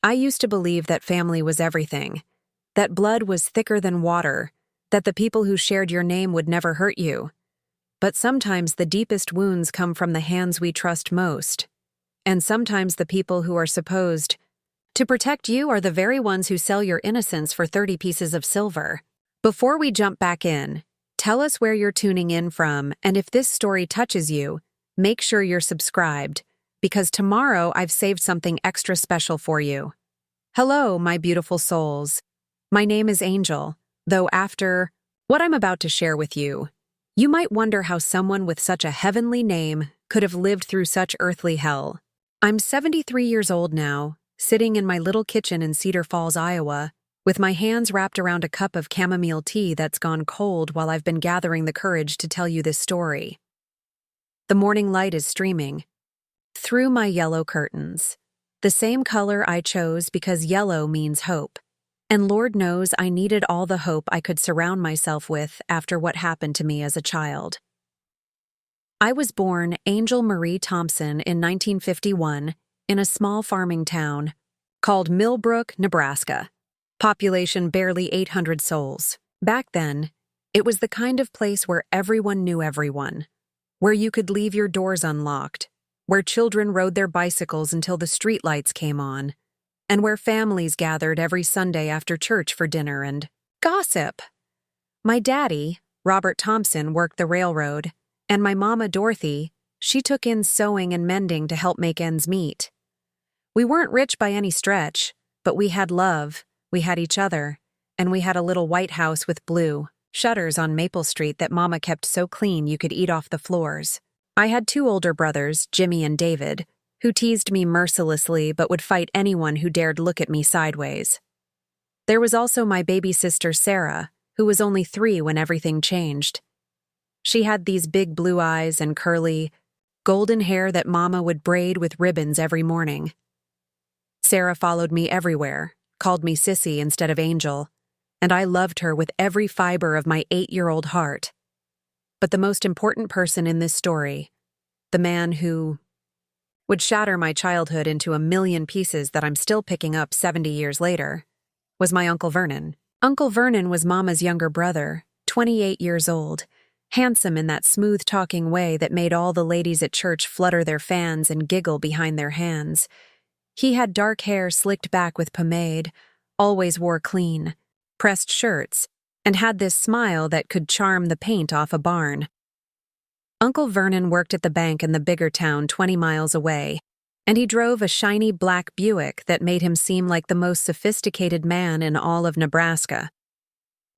I used to believe that family was everything, that blood was thicker than water, that the people who shared your name would never hurt you. But sometimes the deepest wounds come from the hands we trust most. And sometimes the people who are supposed to protect you are the very ones who sell your innocence for 30 pieces of silver. Before we jump back in, tell us where you're tuning in from, and if this story touches you, make sure you're subscribed, because tomorrow I've saved something extra special for you. Hello, my beautiful souls. My name is Angel, though after what I'm about to share with you, you might wonder how someone with such a heavenly name could have lived through such earthly hell. I'm 73 years old now, sitting in my little kitchen in Cedar Falls, Iowa, with my hands wrapped around a cup of chamomile tea that's gone cold while I've been gathering the courage to tell you this story. The morning light is streaming through my yellow curtains, the same color I chose because yellow means hope. And Lord knows I needed all the hope I could surround myself with after what happened to me as a child. I was born Angel Marie Thompson in 1951 in a small farming town called Millbrook, Nebraska. Population barely 800 souls. Back then, it was the kind of place where everyone knew everyone, where you could leave your doors unlocked, where children rode their bicycles until the streetlights came on, and where families gathered every Sunday after church for dinner and gossip. My daddy, Robert Thompson, worked the railroad, and my mama, Dorothy, she took in sewing and mending to help make ends meet. We weren't rich by any stretch, but we had love, we had each other, and we had a little white house with blue shutters on Maple Street that Mama kept so clean you could eat off the floors. I had two older brothers, Jimmy and David, who teased me mercilessly but would fight anyone who dared look at me sideways. There was also my baby sister Sarah, who was only 3 when everything changed. She had these big blue eyes and curly, golden hair that Mama would braid with ribbons every morning. Sarah followed me everywhere, called me Sissy instead of Angel, and I loved her with every fiber of my 8-year-old heart. But the most important person in this story, the man who would shatter my childhood into a million pieces that I'm still picking up 70 years later, was my Uncle Vernon. Uncle Vernon was Mama's younger brother, 28 years old, handsome in that smooth-talking way that made all the ladies at church flutter their fans and giggle behind their hands. He had dark hair slicked back with pomade, always wore clean, pressed shirts, and had this smile that could charm the paint off a barn. Uncle Vernon worked at the bank in the bigger town 20 miles away, and he drove a shiny black Buick that made him seem like the most sophisticated man in all of Nebraska.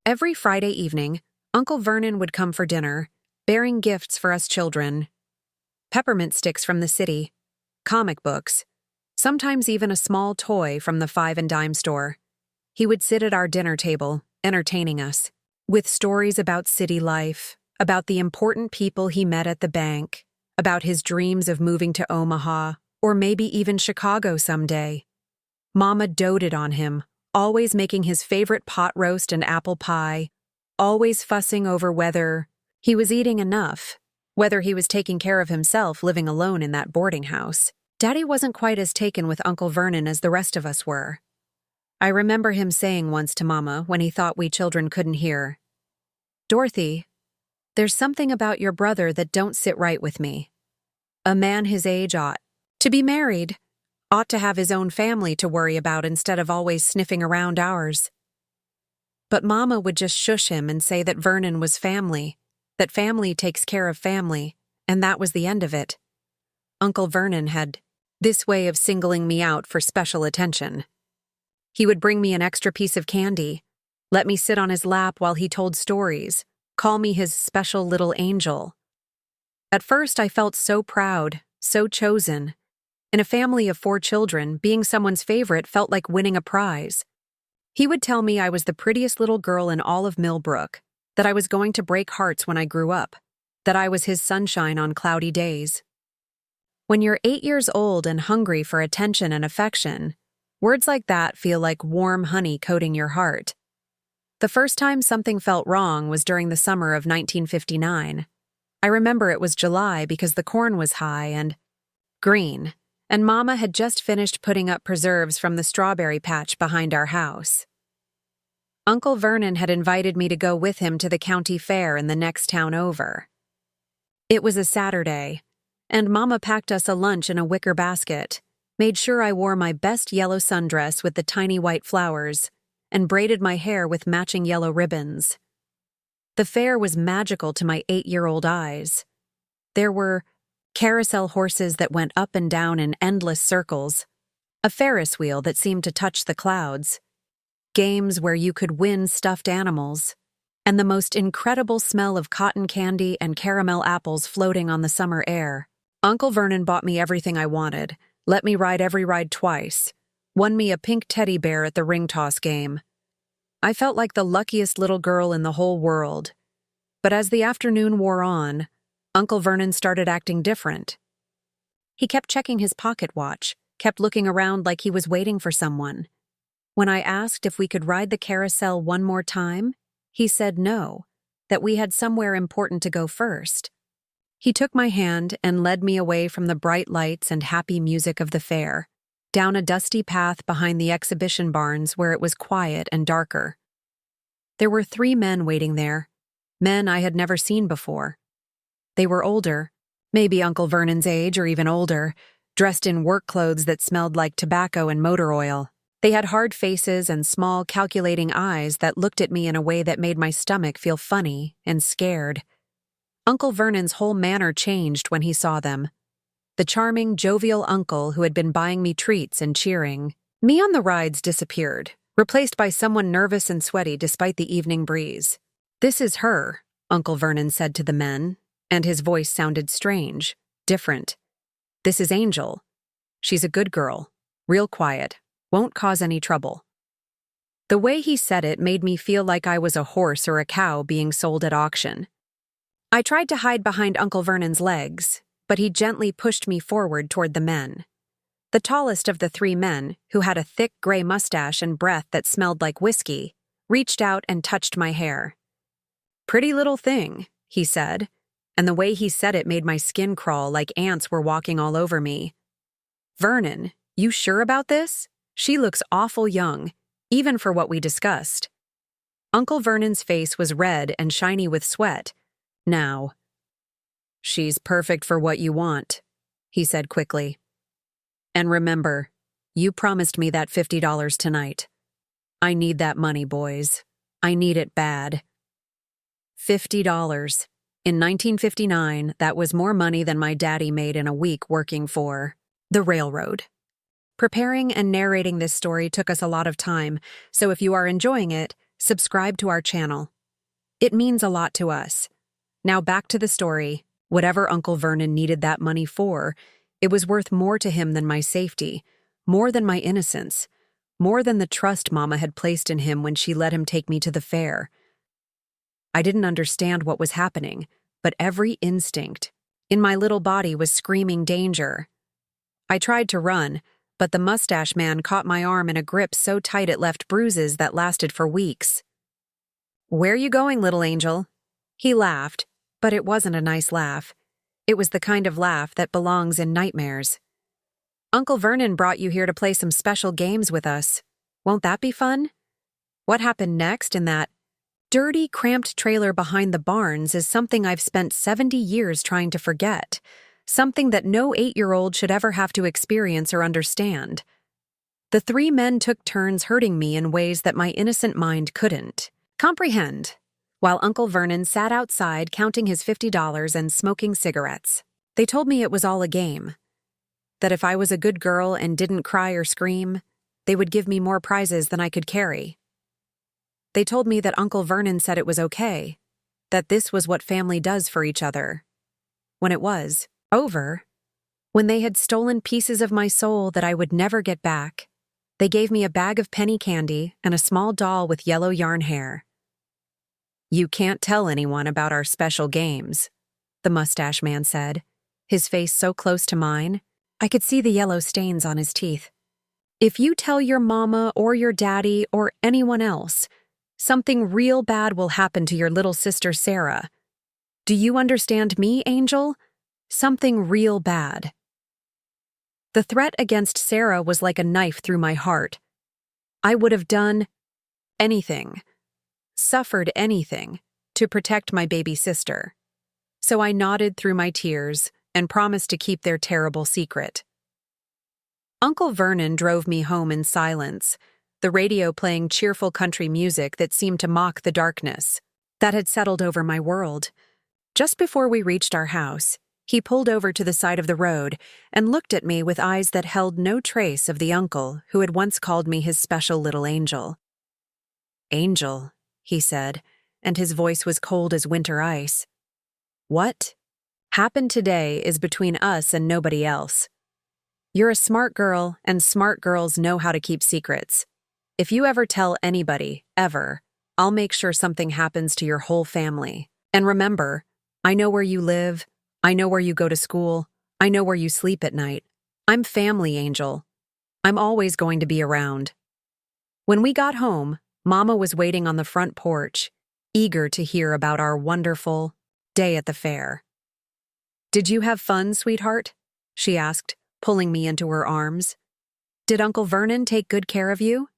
Every Friday evening, Uncle Vernon would come for dinner, bearing gifts for us children. Peppermint sticks from the city, comic books, sometimes even a small toy from the 5 and dime store. He would sit at our dinner table, entertaining us, with stories about city life, about the important people he met at the bank, about his dreams of moving to Omaha, or maybe even Chicago someday. Mama doted on him, always making his favorite pot roast and apple pie, always fussing over whether he was eating enough, whether he was taking care of himself living alone in that boarding house. Daddy wasn't quite as taken with Uncle Vernon as the rest of us were. I remember him saying once to Mama when he thought we children couldn't hear, "Dorothy, there's something about your brother that don't sit right with me. A man his age ought to be married, ought to have his own family to worry about instead of always sniffing around ours." But Mama would just shush him and say that Vernon was family, that family takes care of family, and that was the end of it. Uncle Vernon had this way of singling me out for special attention. He would bring me an extra piece of candy, let me sit on his lap while he told stories, call me his special little angel. At first, I felt so proud, so chosen. In a family of 4 children, being someone's favorite felt like winning a prize. He would tell me I was the prettiest little girl in all of Millbrook, that I was going to break hearts when I grew up, that I was his sunshine on cloudy days. When you're 8 years old and hungry for attention and affection, words like that feel like warm honey coating your heart. The first time something felt wrong was during the summer of 1959. I remember it was July because the corn was high and green, and Mama had just finished putting up preserves from the strawberry patch behind our house. Uncle Vernon had invited me to go with him to the county fair in the next town over. It was a Saturday, and Mama packed us a lunch in a wicker basket, made sure I wore my best yellow sundress with the tiny white flowers, and braided my hair with matching yellow ribbons. The fair was magical to my 8-year-old eyes. There were carousel horses that went up and down in endless circles, a Ferris wheel that seemed to touch the clouds, games where you could win stuffed animals, and the most incredible smell of cotton candy and caramel apples floating on the summer air. Uncle Vernon bought me everything I wanted, let me ride every ride twice, won me a pink teddy bear at the ring toss game. I felt like the luckiest little girl in the whole world. But as the afternoon wore on, Uncle Vernon started acting different. He kept checking his pocket watch, kept looking around like he was waiting for someone. When I asked if we could ride the carousel one more time, he said no, that we had somewhere important to go first. He took my hand and led me away from the bright lights and happy music of the fair, down a dusty path behind the exhibition barns where it was quiet and darker. There were 3 men waiting there, men I had never seen before. They were older, maybe Uncle Vernon's age or even older, dressed in work clothes that smelled like tobacco and motor oil. They had hard faces and small, calculating eyes that looked at me in a way that made my stomach feel funny and scared. Uncle Vernon's whole manner changed when he saw them. The charming, jovial uncle who had been buying me treats and cheering me on the rides disappeared, replaced by someone nervous and sweaty despite the evening breeze. "This is her," Uncle Vernon said to the men, and his voice sounded strange, different. "This is Angel. She's a good girl, real quiet, won't cause any trouble." The way he said it made me feel like I was a horse or a cow being sold at auction. I tried to hide behind Uncle Vernon's legs, but he gently pushed me forward toward the men. The tallest of the 3 men, who had a thick gray mustache and breath that smelled like whiskey, reached out and touched my hair. "Pretty little thing," he said, and the way he said it made my skin crawl like ants were walking all over me. "Vernon, you sure about this? She looks awful young, even for what we discussed." Uncle Vernon's face was red and shiny with sweat. "Now, she's perfect for what you want," he said quickly. "And remember, you promised me that $50 tonight. I need that money, boys. I need it bad." $50. In 1959, that was more money than my daddy made in a week working for the railroad. Preparing and narrating this story took us a lot of time, so if you are enjoying it, subscribe to our channel. It means a lot to us. Now back to the story. Whatever Uncle Vernon needed that money for, it was worth more to him than my safety, more than my innocence, more than the trust Mama had placed in him when she let him take me to the fair. I didn't understand what was happening, but every instinct in my little body was screaming danger. I tried to run, but the mustache man caught my arm in a grip so tight it left bruises that lasted for weeks. "Where you going, little angel?" He laughed, but it wasn't a nice laugh. It was the kind of laugh that belongs in nightmares. "Uncle Vernon brought you here to play some special games with us. Won't that be fun?" What happened next in that dirty, cramped trailer behind the barns is something I've spent 70 years trying to forget, something that no 8-year-old should ever have to experience or understand. The 3 men took turns hurting me in ways that my innocent mind couldn't comprehend, while Uncle Vernon sat outside counting his $50 and smoking cigarettes. They told me it was all a game, that if I was a good girl and didn't cry or scream, they would give me more prizes than I could carry. They told me that Uncle Vernon said it was okay, that this was what family does for each other. When it was over, when they had stolen pieces of my soul that I would never get back, they gave me a bag of penny candy and a small doll with yellow yarn hair. "You can't tell anyone about our special games," the mustache man said, his face so close to mine, I could see the yellow stains on his teeth. "If you tell your mama or your daddy or anyone else, something real bad will happen to your little sister Sarah. Do you understand me, Angel? Something real bad." The threat against Sarah was like a knife through my heart. I would have done anything, suffered anything, to protect my baby sister. So I nodded through my tears and promised to keep their terrible secret. Uncle Vernon drove me home in silence, the radio playing cheerful country music that seemed to mock the darkness that had settled over my world. Just before we reached our house, he pulled over to the side of the road and looked at me with eyes that held no trace of the uncle who had once called me his special little angel. "Angel," he said, and his voice was cold as winter ice. "What happened today is between us and nobody else. You're a smart girl, and smart girls know how to keep secrets. If you ever tell anybody, ever, I'll make sure something happens to your whole family. And remember, I know where you live, I know where you go to school, I know where you sleep at night. I'm family, Angel. I'm always going to be around." When we got home, Mama was waiting on the front porch, eager to hear about our wonderful day at the fair. "Did you have fun, sweetheart?" she asked, pulling me into her arms. "Did Uncle Vernon take good care of you?"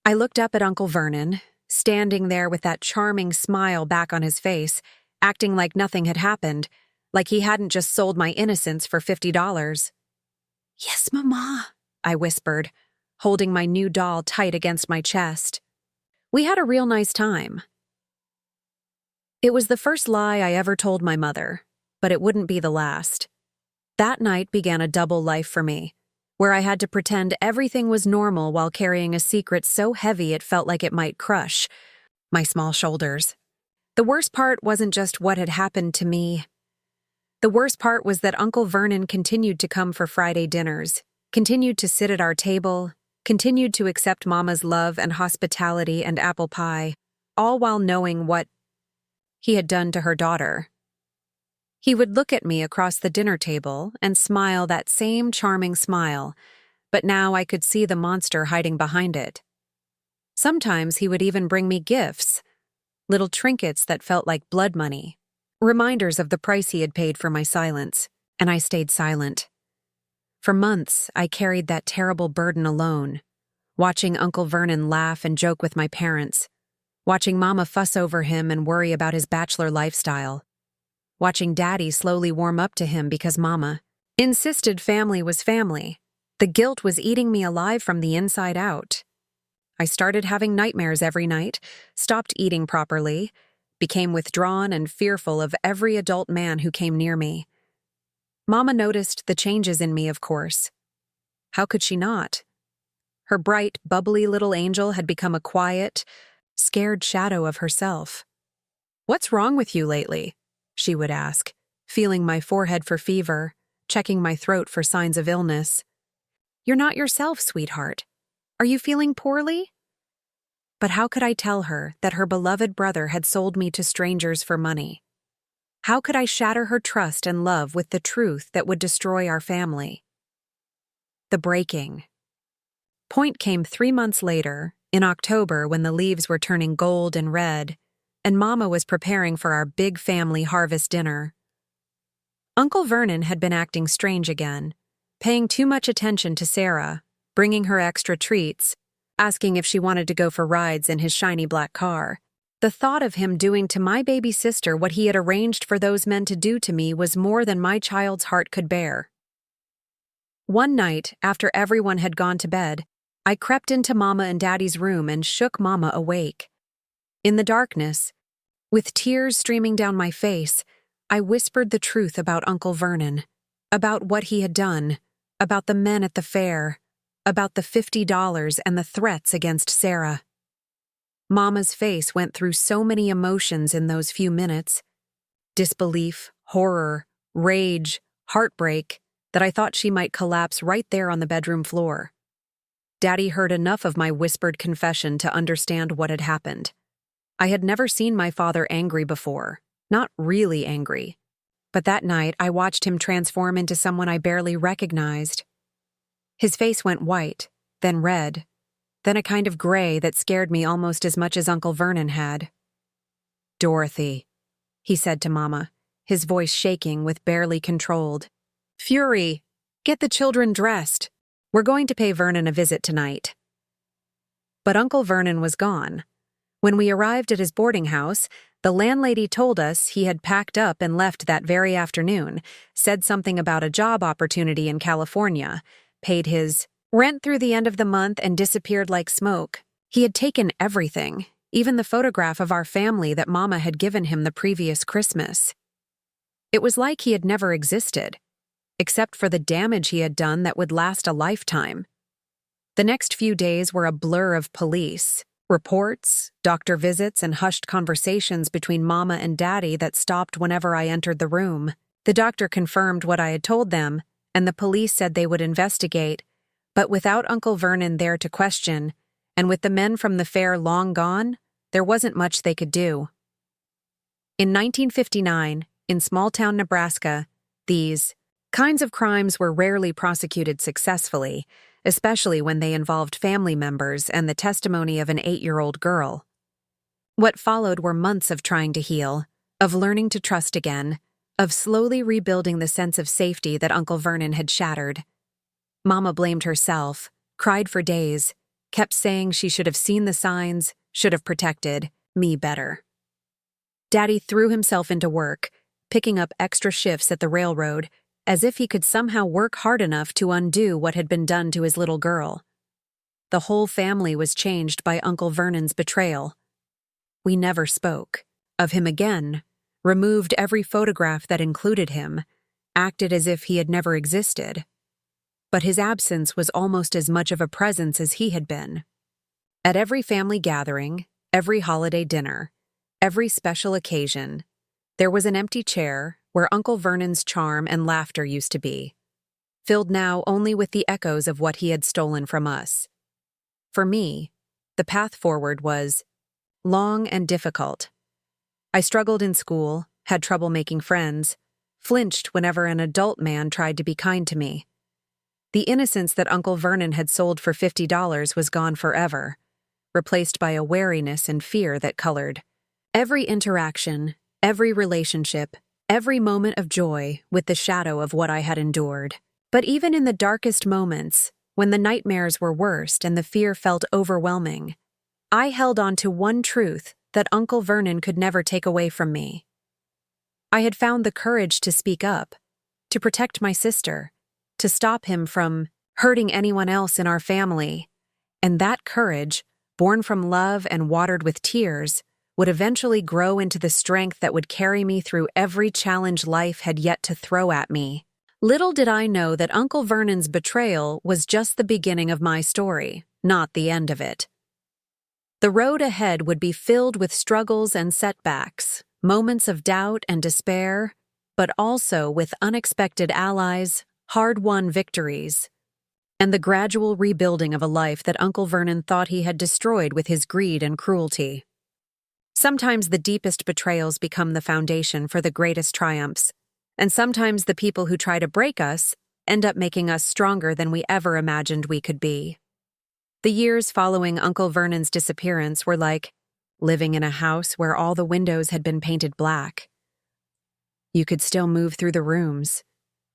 I looked up at Uncle Vernon, standing there with that charming smile back on his face, acting like nothing had happened, like he hadn't just sold my innocence for $50. "Yes, Mama," I whispered, holding my new doll tight against my chest. We had a real nice time. It was the first lie I ever told my mother, but it wouldn't be the last. That night began a double life for me, where I had to pretend everything was normal while carrying a secret so heavy it felt like it might crush my small shoulders. The worst part wasn't just what had happened to me. The worst part was that Uncle Vernon continued to come for Friday dinners, continued to sit at our table, continued to accept Mama's love and hospitality and apple pie, all while knowing what he had done to her daughter. He would look at me across the dinner table and smile that same charming smile, but now I could see the monster hiding behind it. Sometimes he would even bring me gifts, little trinkets that felt like blood money, reminders of the price he had paid for my silence, and I stayed silent. For months, I carried that terrible burden alone, watching Uncle Vernon laugh and joke with my parents, watching Mama fuss over him and worry about his bachelor lifestyle, watching Daddy slowly warm up to him because Mama insisted family was family. The guilt was eating me alive from the inside out. I started having nightmares every night, stopped eating properly, became withdrawn and fearful of every adult man who came near me. Mama noticed the changes in me, of course. How could she not? Her bright, bubbly little angel had become a quiet, scared shadow of herself. "What's wrong with you lately?" she would ask, feeling my forehead for fever, checking my throat for signs of illness. "You're not yourself, sweetheart. Are you feeling poorly?" But how could I tell her that her beloved brother had sold me to strangers for money? How could I shatter her trust and love with the truth that would destroy our family? The breaking point came 3 months later, in October, when the leaves were turning gold and red, and Mama was preparing for our big family harvest dinner. Uncle Vernon had been acting strange again, paying too much attention to Sarah, bringing her extra treats, asking if she wanted to go for rides in his shiny black car. The thought of him doing to my baby sister what he had arranged for those men to do to me was more than my child's heart could bear. One night, after everyone had gone to bed, I crept into Mama and Daddy's room and shook Mama awake. In the darkness, with tears streaming down my face, I whispered the truth about Uncle Vernon, about what he had done, about the men at the fair, about the $50 and the threats against Sarah. Mama's face went through so many emotions in those few minutes: disbelief, horror, rage, heartbreak, that I thought she might collapse right there on the bedroom floor. Daddy heard enough of my whispered confession to understand what had happened. I had never seen my father angry before, not really angry. But that night I watched him transform into someone I barely recognized. His face went white, then red, then a kind of gray that scared me almost as much as Uncle Vernon had. "Dorothy," he said to Mama, his voice shaking with barely controlled fury. Get the children dressed. We're going to pay Vernon a visit tonight." But Uncle Vernon was gone. When we arrived at his boarding house, the landlady told us he had packed up and left that very afternoon, said something about a job opportunity in California, paid his rent through the end of the month, and disappeared like smoke. He had taken everything, even the photograph of our family that Mama had given him the previous Christmas. It was like he had never existed, except for the damage he had done that would last a lifetime. The next few days were a blur of police, reports, doctor visits, and hushed conversations between Mama and Daddy that stopped whenever I entered the room. The doctor confirmed what I had told them, and the police said they would investigate, but without Uncle Vernon there to question, and with the men from the fair long gone, there wasn't much they could do. In 1959, in small-town Nebraska, these kinds of crimes were rarely prosecuted successfully, especially when they involved family members and the testimony of an 8-year-old girl. What followed were months of trying to heal, of learning to trust again, of slowly rebuilding the sense of safety that Uncle Vernon had shattered. Mama blamed herself, cried for days, kept saying she should have seen the signs, should have protected me better. Daddy threw himself into work, picking up extra shifts at the railroad, as if he could somehow work hard enough to undo what had been done to his little girl. The whole family was changed by Uncle Vernon's betrayal. We never spoke of him again, removed every photograph that included him, acted as if he had never existed. But his absence was almost as much of a presence as he had been. At every family gathering, every holiday dinner, every special occasion, there was an empty chair where Uncle Vernon's charm and laughter used to be, filled now only with the echoes of what he had stolen from us. For me, the path forward was long and difficult. I struggled in school, had trouble making friends, flinched whenever an adult man tried to be kind to me. The innocence that Uncle Vernon had sold for $50 was gone forever, replaced by a wariness and fear that colored every interaction, every relationship, every moment of joy with the shadow of what I had endured. But even in the darkest moments, when the nightmares were worst and the fear felt overwhelming, I held on to one truth that Uncle Vernon could never take away from me. I had found the courage to speak up, to protect my sister, to stop him from hurting anyone else in our family, and that courage, born from love and watered with tears, would eventually grow into the strength that would carry me through every challenge life had yet to throw at me. Little did I know that Uncle Vernon's betrayal was just the beginning of my story, not the end of it. The road ahead would be filled with struggles and setbacks, moments of doubt and despair, but also with unexpected allies, hard-won victories, and the gradual rebuilding of a life that Uncle Vernon thought he had destroyed with his greed and cruelty. Sometimes the deepest betrayals become the foundation for the greatest triumphs, and sometimes the people who try to break us end up making us stronger than we ever imagined we could be. The years following Uncle Vernon's disappearance were like living in a house where all the windows had been painted black. You could still move through the rooms,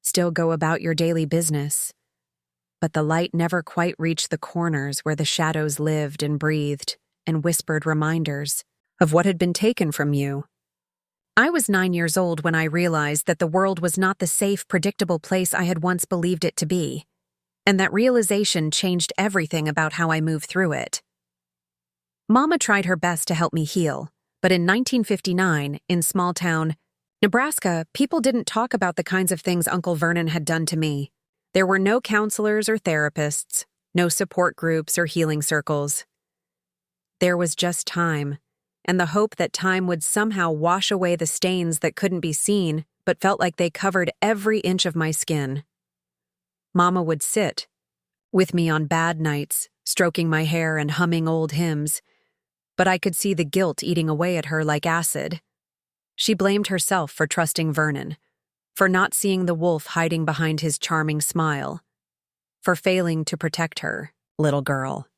still go about your daily business, but the light never quite reached the corners where the shadows lived and breathed and whispered reminders of what had been taken from you. I was 9 years old when I realized that the world was not the safe, predictable place I had once believed it to be, and that realization changed everything about how I moved through it. Mama tried her best to help me heal, but in 1959, in small-town Nebraska, people didn't talk about the kinds of things Uncle Vernon had done to me. There were no counselors or therapists, no support groups or healing circles. There was just time, and the hope that time would somehow wash away the stains that couldn't be seen but felt like they covered every inch of my skin. Mama would sit with me on bad nights, stroking my hair and humming old hymns, but I could see the guilt eating away at her like acid. She blamed herself for trusting Vernon, for not seeing the wolf hiding behind his charming smile, for failing to protect her, little girl.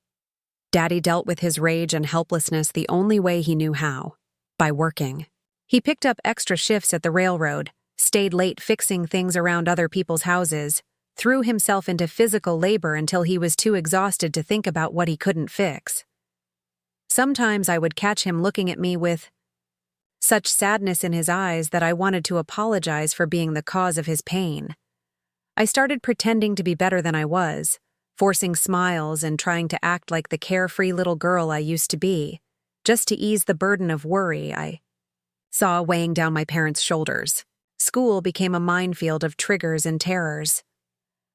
Daddy dealt with his rage and helplessness the only way he knew how, by working. He picked up extra shifts at the railroad, stayed late fixing things around other people's houses, threw himself into physical labor until he was too exhausted to think about what he couldn't fix. Sometimes I would catch him looking at me with such sadness in his eyes that I wanted to apologize for being the cause of his pain. I started pretending to be better than I was, forcing smiles and trying to act like the carefree little girl I used to be, just to ease the burden of worry I saw weighing down my parents' shoulders. School became a minefield of triggers and terrors.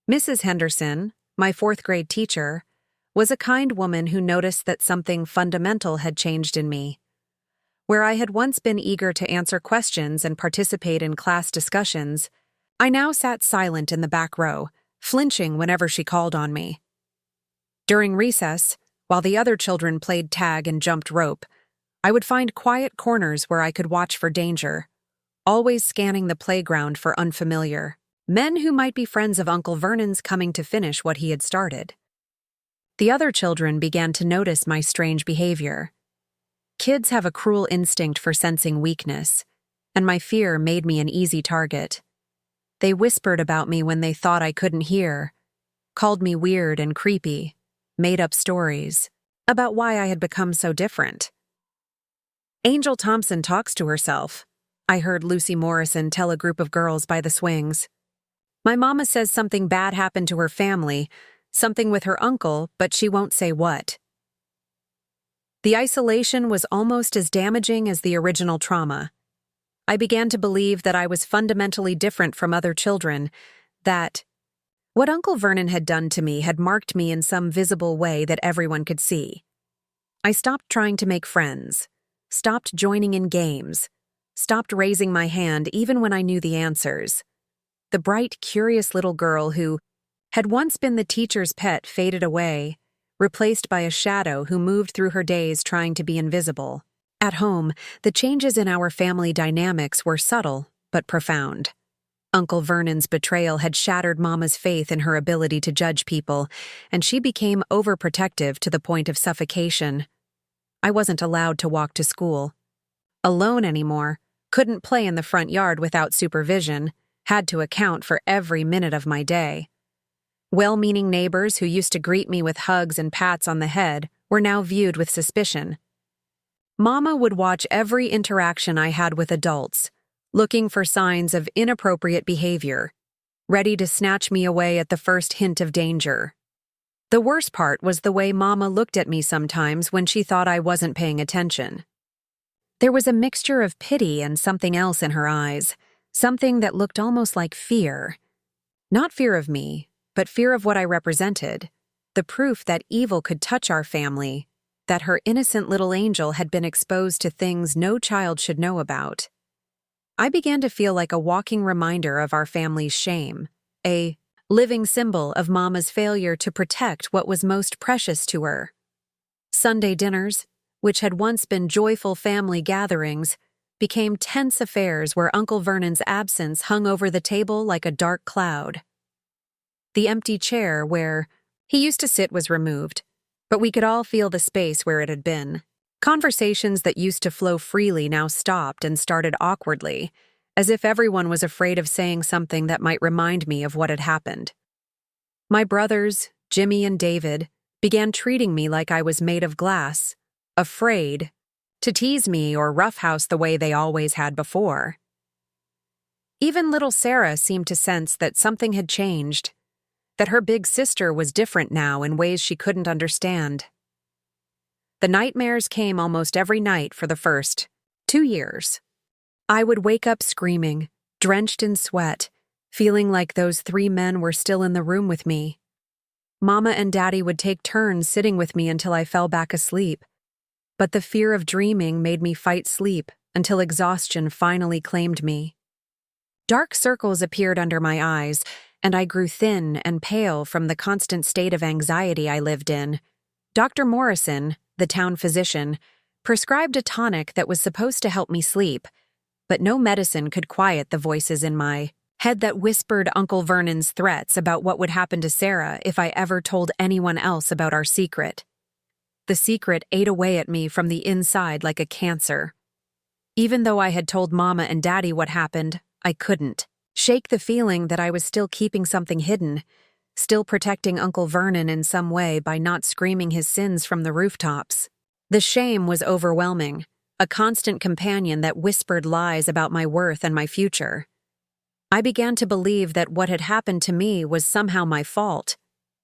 Mrs. Henderson, my fourth-grade teacher, was a kind woman who noticed that something fundamental had changed in me. Where I had once been eager to answer questions and participate in class discussions, I now sat silent in the back row, flinching whenever she called on me. During recess, while the other children played tag and jumped rope, I would find quiet corners where I could watch for danger, always scanning the playground for unfamiliar men who might be friends of Uncle Vernon's coming to finish what he had started. The other children began to notice my strange behavior. Kids have a cruel instinct for sensing weakness, and my fear made me an easy target. They whispered about me when they thought I couldn't hear, called me weird and creepy, made up stories about why I had become so different. Angel Thompson talks to herself, I heard Lucy Morrison tell a group of girls by the swings. My mama says something bad happened to her family, something with her uncle, but she won't say what. The isolation was almost as damaging as the original trauma. I began to believe that I was fundamentally different from other children, that what Uncle Vernon had done to me had marked me in some visible way that everyone could see. I stopped trying to make friends, stopped joining in games, stopped raising my hand even when I knew the answers. The bright, curious little girl who had once been the teacher's pet faded away, replaced by a shadow who moved through her days trying to be invisible. At home, the changes in our family dynamics were subtle but profound. Uncle Vernon's betrayal had shattered Mama's faith in her ability to judge people, and she became overprotective to the point of suffocation. I wasn't allowed to walk to school alone anymore, couldn't play in the front yard without supervision, had to account for every minute of my day. Well-meaning neighbors who used to greet me with hugs and pats on the head were now viewed with suspicion. Mama would watch every interaction I had with adults, looking for signs of inappropriate behavior, ready to snatch me away at the first hint of danger. The worst part was the way Mama looked at me sometimes when she thought I wasn't paying attention. There was a mixture of pity and something else in her eyes, something that looked almost like fear. Not fear of me, but fear of what I represented, the proof that evil could touch our family, that her innocent little angel had been exposed to things no child should know about. I began to feel like a walking reminder of our family's shame, a living symbol of Mama's failure to protect what was most precious to her. Sunday dinners, which had once been joyful family gatherings, became tense affairs where Uncle Vernon's absence hung over the table like a dark cloud. The empty chair where he used to sit was removed, but we could all feel the space where it had been. Conversations that used to flow freely now stopped and started awkwardly, as if everyone was afraid of saying something that might remind me of what had happened. My brothers, Jimmy and David, began treating me like I was made of glass, afraid to tease me or roughhouse the way they always had before. Even little Sarah seemed to sense that something had changed, that her big sister was different now in ways she couldn't understand. The nightmares came almost every night for the first 2 years. I would wake up screaming, drenched in sweat, feeling like those 3 men were still in the room with me. Mama and Daddy would take turns sitting with me until I fell back asleep, but the fear of dreaming made me fight sleep until exhaustion finally claimed me. Dark circles appeared under my eyes, and I grew thin and pale from the constant state of anxiety I lived in. Dr. Morrison, the town physician, prescribed a tonic that was supposed to help me sleep, but no medicine could quiet the voices in my head that whispered Uncle Vernon's threats about what would happen to Sarah if I ever told anyone else about our secret. The secret ate away at me from the inside like a cancer. Even though I had told Mama and Daddy what happened, I couldn't. shake the feeling that I was still keeping something hidden, still protecting Uncle Vernon in some way by not screaming his sins from the rooftops. The shame was overwhelming, a constant companion that whispered lies about my worth and my future. I began to believe that what had happened to me was somehow my fault,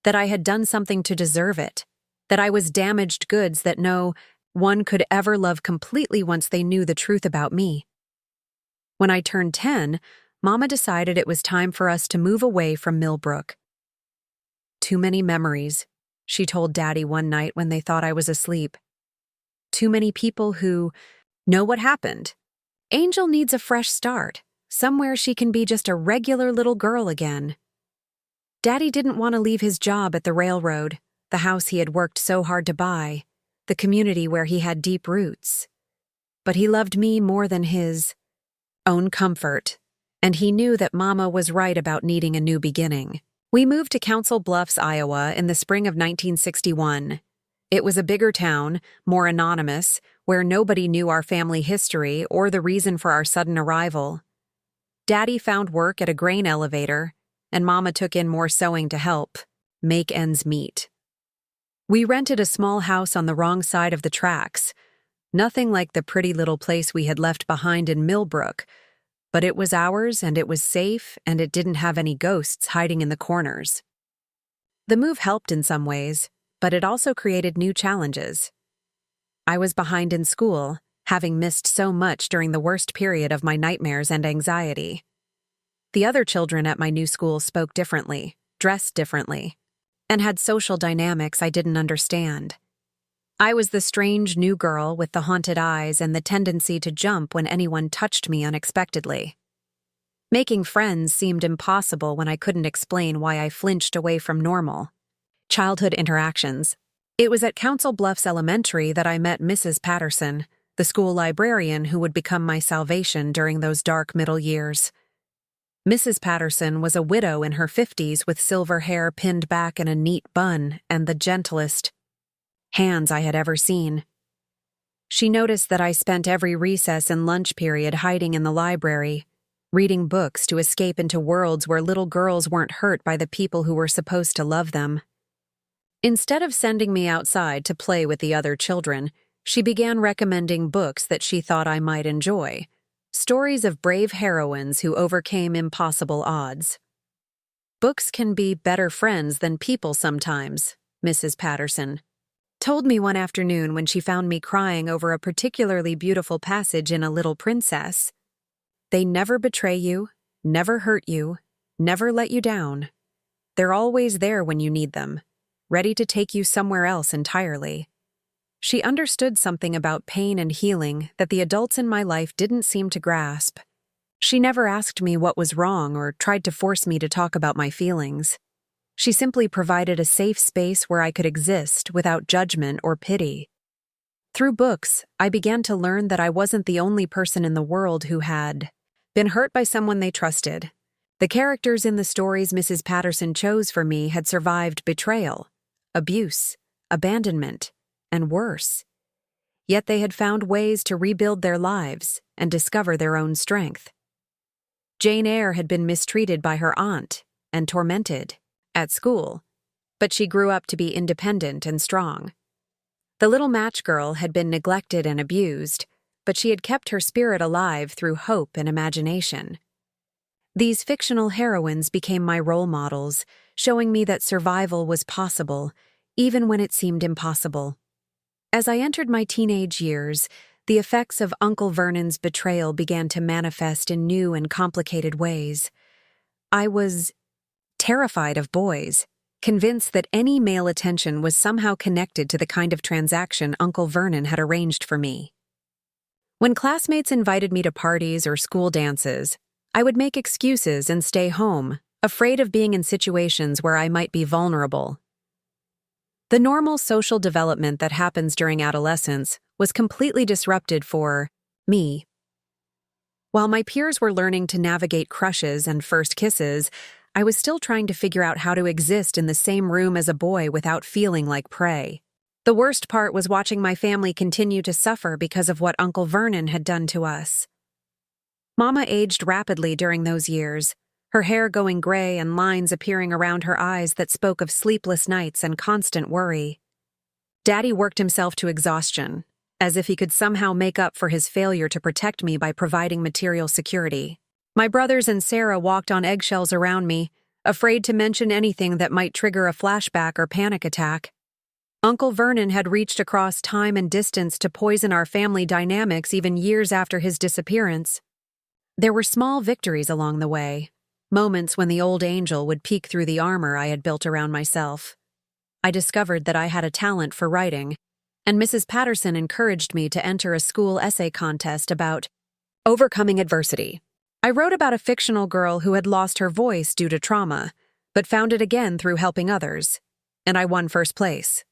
that I had done something to deserve it, that I was damaged goods that no one could ever love completely once they knew the truth about me. When I turned 10, Mama decided it was time for us to move away from Millbrook. "Too many memories," she told Daddy one night when they thought I was asleep. "Too many people who know what happened. Angel needs a fresh start, somewhere she can be just a regular little girl again." Daddy didn't want to leave his job at the railroad, the house he had worked so hard to buy, the community where he had deep roots. But he loved me more than his own comfort, and he knew that Mama was right about needing a new beginning. We moved to Council Bluffs, Iowa in the spring of 1961. It was a bigger town, more anonymous, where nobody knew our family history or the reason for our sudden arrival. Daddy found work at a grain elevator, and Mama took in more sewing to help make ends meet. We rented a small house on the wrong side of the tracks, nothing like the pretty little place we had left behind in Millbrook, but it was ours and it was safe and it didn't have any ghosts hiding in the corners. The move helped in some ways, but it also created new challenges. I was behind in school, having missed so much during the worst period of my nightmares and anxiety. The other children at my new school spoke differently, dressed differently, and had social dynamics I didn't understand. I was the strange new girl with the haunted eyes and the tendency to jump when anyone touched me unexpectedly. Making friends seemed impossible when I couldn't explain why I flinched away from normal childhood interactions. It was at Council Bluffs Elementary that I met Mrs. Patterson, the school librarian who would become my salvation during those dark middle years. Mrs. Patterson was a widow in her 50s with silver hair pinned back in a neat bun and the gentlest hands I had ever seen. She noticed that I spent every recess and lunch period hiding in the library, reading books to escape into worlds where little girls weren't hurt by the people who were supposed to love them. Instead of sending me outside to play with the other children, she began recommending books that she thought I might enjoy, stories of brave heroines who overcame impossible odds. "Books can be better friends than people sometimes," Mrs. Patterson told me one afternoon when she found me crying over a particularly beautiful passage in A Little Princess. "They never betray you, never hurt you, never let you down. They're always there when you need them, ready to take you somewhere else entirely." She understood something about pain and healing that the adults in my life didn't seem to grasp. She never asked me what was wrong or tried to force me to talk about my feelings. She simply provided a safe space where I could exist without judgment or pity. Through books, I began to learn that I wasn't the only person in the world who had been hurt by someone they trusted. The characters in the stories Mrs. Patterson chose for me had survived betrayal, abuse, abandonment, and worse. Yet they had found ways to rebuild their lives and discover their own strength. Jane Eyre had been mistreated by her aunt and tormented at school, but she grew up to be independent and strong. The little match girl had been neglected and abused, but she had kept her spirit alive through hope and imagination. These fictional heroines became my role models, showing me that survival was possible, even when it seemed impossible. As I entered my teenage years, the effects of Uncle Vernon's betrayal began to manifest in new and complicated ways. I was terrified of boys, convinced that any male attention was somehow connected to the kind of transaction Uncle Vernon had arranged for me. When classmates invited me to parties or school dances, I would make excuses and stay home, afraid of being in situations where I might be vulnerable. The normal social development that happens during adolescence was completely disrupted for me. While my peers were learning to navigate crushes and first kisses, I was still trying to figure out how to exist in the same room as a boy without feeling like prey. The worst part was watching my family continue to suffer because of what Uncle Vernon had done to us. Mama aged rapidly during those years, her hair going gray and lines appearing around her eyes that spoke of sleepless nights and constant worry. Daddy worked himself to exhaustion, as if he could somehow make up for his failure to protect me by providing material security. My brothers and Sarah walked on eggshells around me, afraid to mention anything that might trigger a flashback or panic attack. Uncle Vernon had reached across time and distance to poison our family dynamics even years after his disappearance. There were small victories along the way, moments when the old angel would peek through the armor I had built around myself. I discovered that I had a talent for writing, and Mrs. Patterson encouraged me to enter a school essay contest about overcoming adversity. I wrote about a fictional girl who had lost her voice due to trauma, but found it again through helping others, and I won first place.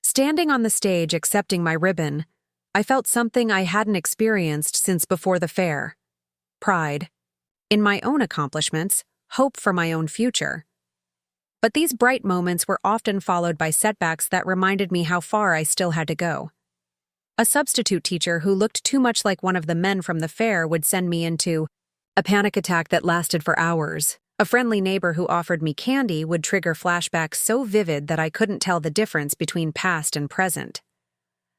Standing on the stage accepting my ribbon, I felt something I hadn't experienced since before the fair: pride in my own accomplishments, hope for my own future. But these bright moments were often followed by setbacks that reminded me how far I still had to go. A substitute teacher who looked too much like one of the men from the fair would send me into a panic attack that lasted for hours. A friendly neighbor who offered me candy would trigger flashbacks so vivid that I couldn't tell the difference between past and present.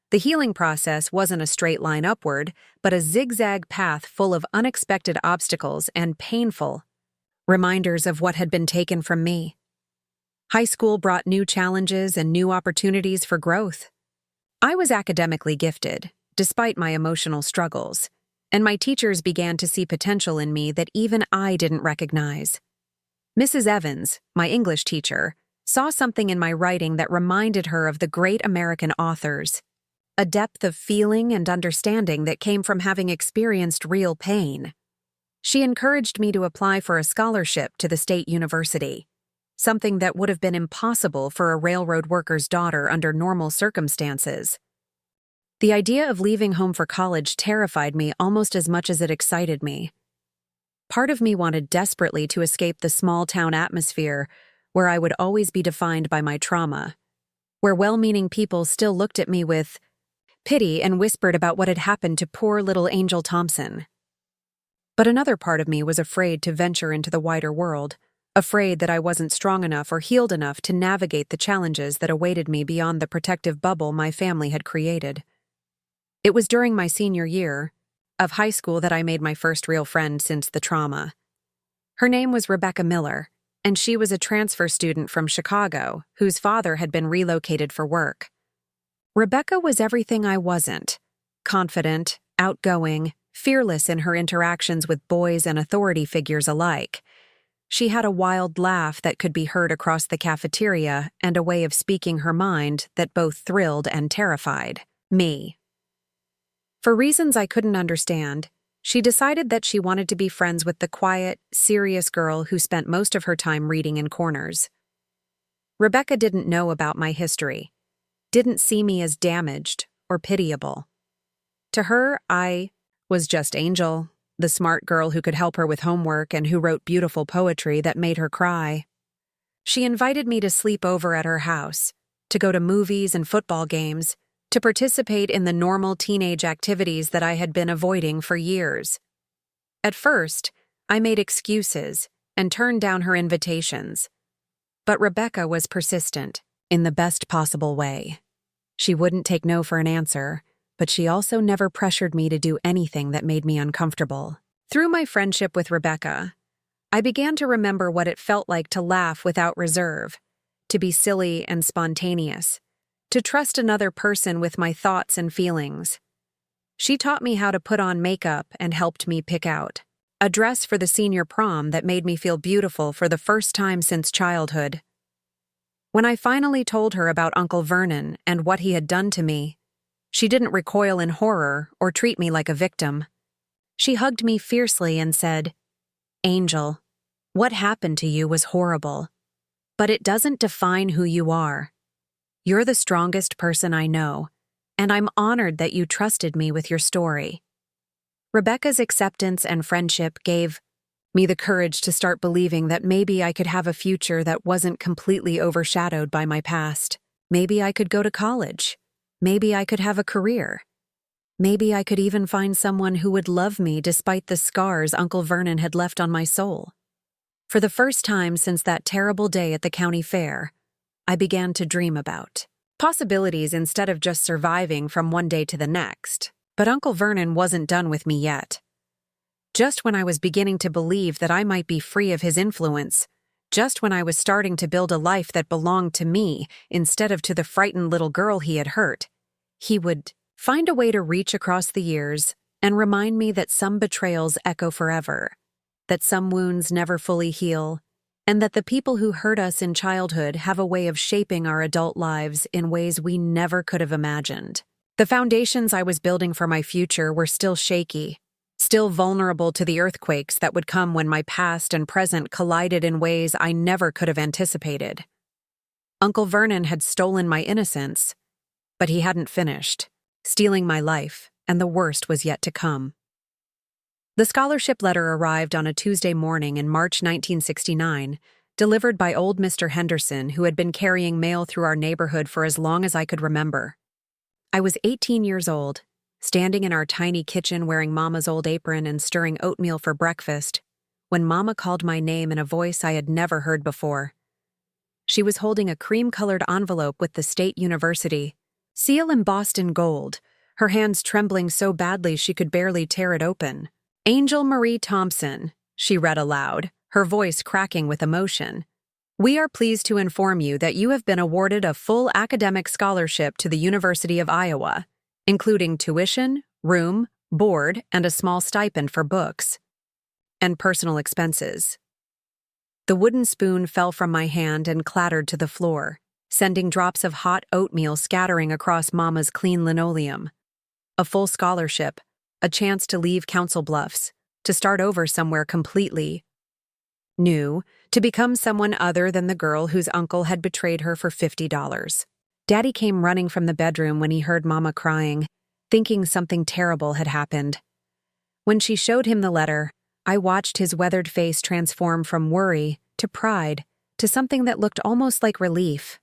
The healing process wasn't a straight line upward, but a zigzag path full of unexpected obstacles and painful reminders of what had been taken from me. High school brought new challenges and new opportunities for growth. I was academically gifted, despite my emotional struggles, and my teachers began to see potential in me that even I didn't recognize. Mrs. Evans, my English teacher, saw something in my writing that reminded her of the great American authors, a depth of feeling and understanding that came from having experienced real pain. She encouraged me to apply for a scholarship to the state university, something that would have been impossible for a railroad worker's daughter under normal circumstances. The idea of leaving home for college terrified me almost as much as it excited me. Part of me wanted desperately to escape the small-town atmosphere where I would always be defined by my trauma, where well-meaning people still looked at me with pity and whispered about what had happened to poor little Angel Thompson. But another part of me was afraid to venture into the wider world, afraid that I wasn't strong enough or healed enough to navigate the challenges that awaited me beyond the protective bubble my family had created. It was during my senior year of high school that I made my first real friend since the trauma. Her name was Rebecca Miller, and she was a transfer student from Chicago whose father had been relocated for work. Rebecca was everything I wasn't: confident, outgoing, fearless in her interactions with boys and authority figures alike. She had a wild laugh that could be heard across the cafeteria and a way of speaking her mind that both thrilled and terrified me. For reasons I couldn't understand, she decided that she wanted to be friends with the quiet, serious girl who spent most of her time reading in corners. Rebecca didn't know about my history, didn't see me as damaged or pitiable. To her, I was just Angel, the smart girl who could help her with homework and who wrote beautiful poetry that made her cry. She invited me to sleep over at her house, to go to movies and football games, to participate in the normal teenage activities that I had been avoiding for years. At first, I made excuses and turned down her invitations. But Rebecca was persistent, in the best possible way. She wouldn't take no for an answer, but she also never pressured me to do anything that made me uncomfortable. Through my friendship with Rebecca, I began to remember what it felt like to laugh without reserve, to be silly and spontaneous, to trust another person with my thoughts and feelings. She taught me how to put on makeup and helped me pick out a dress for the senior prom that made me feel beautiful for the first time since childhood. When I finally told her about Uncle Vernon and what he had done to me, she didn't recoil in horror or treat me like a victim. She hugged me fiercely and said, "Angel, what happened to you was horrible, but it doesn't define who you are. You're the strongest person I know, and I'm honored that you trusted me with your story." Rebecca's acceptance and friendship gave me the courage to start believing that maybe I could have a future that wasn't completely overshadowed by my past. Maybe I could go to college. Maybe I could have a career. Maybe I could even find someone who would love me despite the scars Uncle Vernon had left on my soul. For the first time since that terrible day at the county fair, I began to dream about possibilities instead of just surviving from one day to the next. But Uncle Vernon wasn't done with me yet. Just when I was beginning to believe that I might be free of his influence, just when I was starting to build a life that belonged to me instead of to the frightened little girl he had hurt, he would find a way to reach across the years and remind me that some betrayals echo forever, that some wounds never fully heal, and that the people who hurt us in childhood have a way of shaping our adult lives in ways we never could have imagined. The foundations I was building for my future were still shaky, still vulnerable to the earthquakes that would come when my past and present collided in ways I never could have anticipated. Uncle Vernon had stolen my innocence, but he hadn't finished, stealing my life, and the worst was yet to come. The scholarship letter arrived on a Tuesday morning in March 1969, delivered by old Mr. Henderson, who had been carrying mail through our neighborhood for as long as I could remember. I was 18 years old, standing in our tiny kitchen wearing Mama's old apron and stirring oatmeal for breakfast, when Mama called my name in a voice I had never heard before. She was holding a cream-colored envelope with the state university, seal embossed in gold, her hands trembling so badly she could barely tear it open. "Angel Marie Thompson," she read aloud, her voice cracking with emotion. "We are pleased to inform you that you have been awarded a full academic scholarship to the University of Iowa, including tuition, room, board, and a small stipend for books and personal expenses." The wooden spoon fell from my hand and clattered to the floor, sending drops of hot oatmeal scattering across Mama's clean linoleum. A full scholarship, a chance to leave Council Bluffs, to start over somewhere completely new, to become someone other than the girl whose uncle had betrayed her for $50. Daddy came running from the bedroom when he heard Mama crying, thinking something terrible had happened. When she showed him the letter, I watched his weathered face transform from worry to pride to something that looked almost like relief.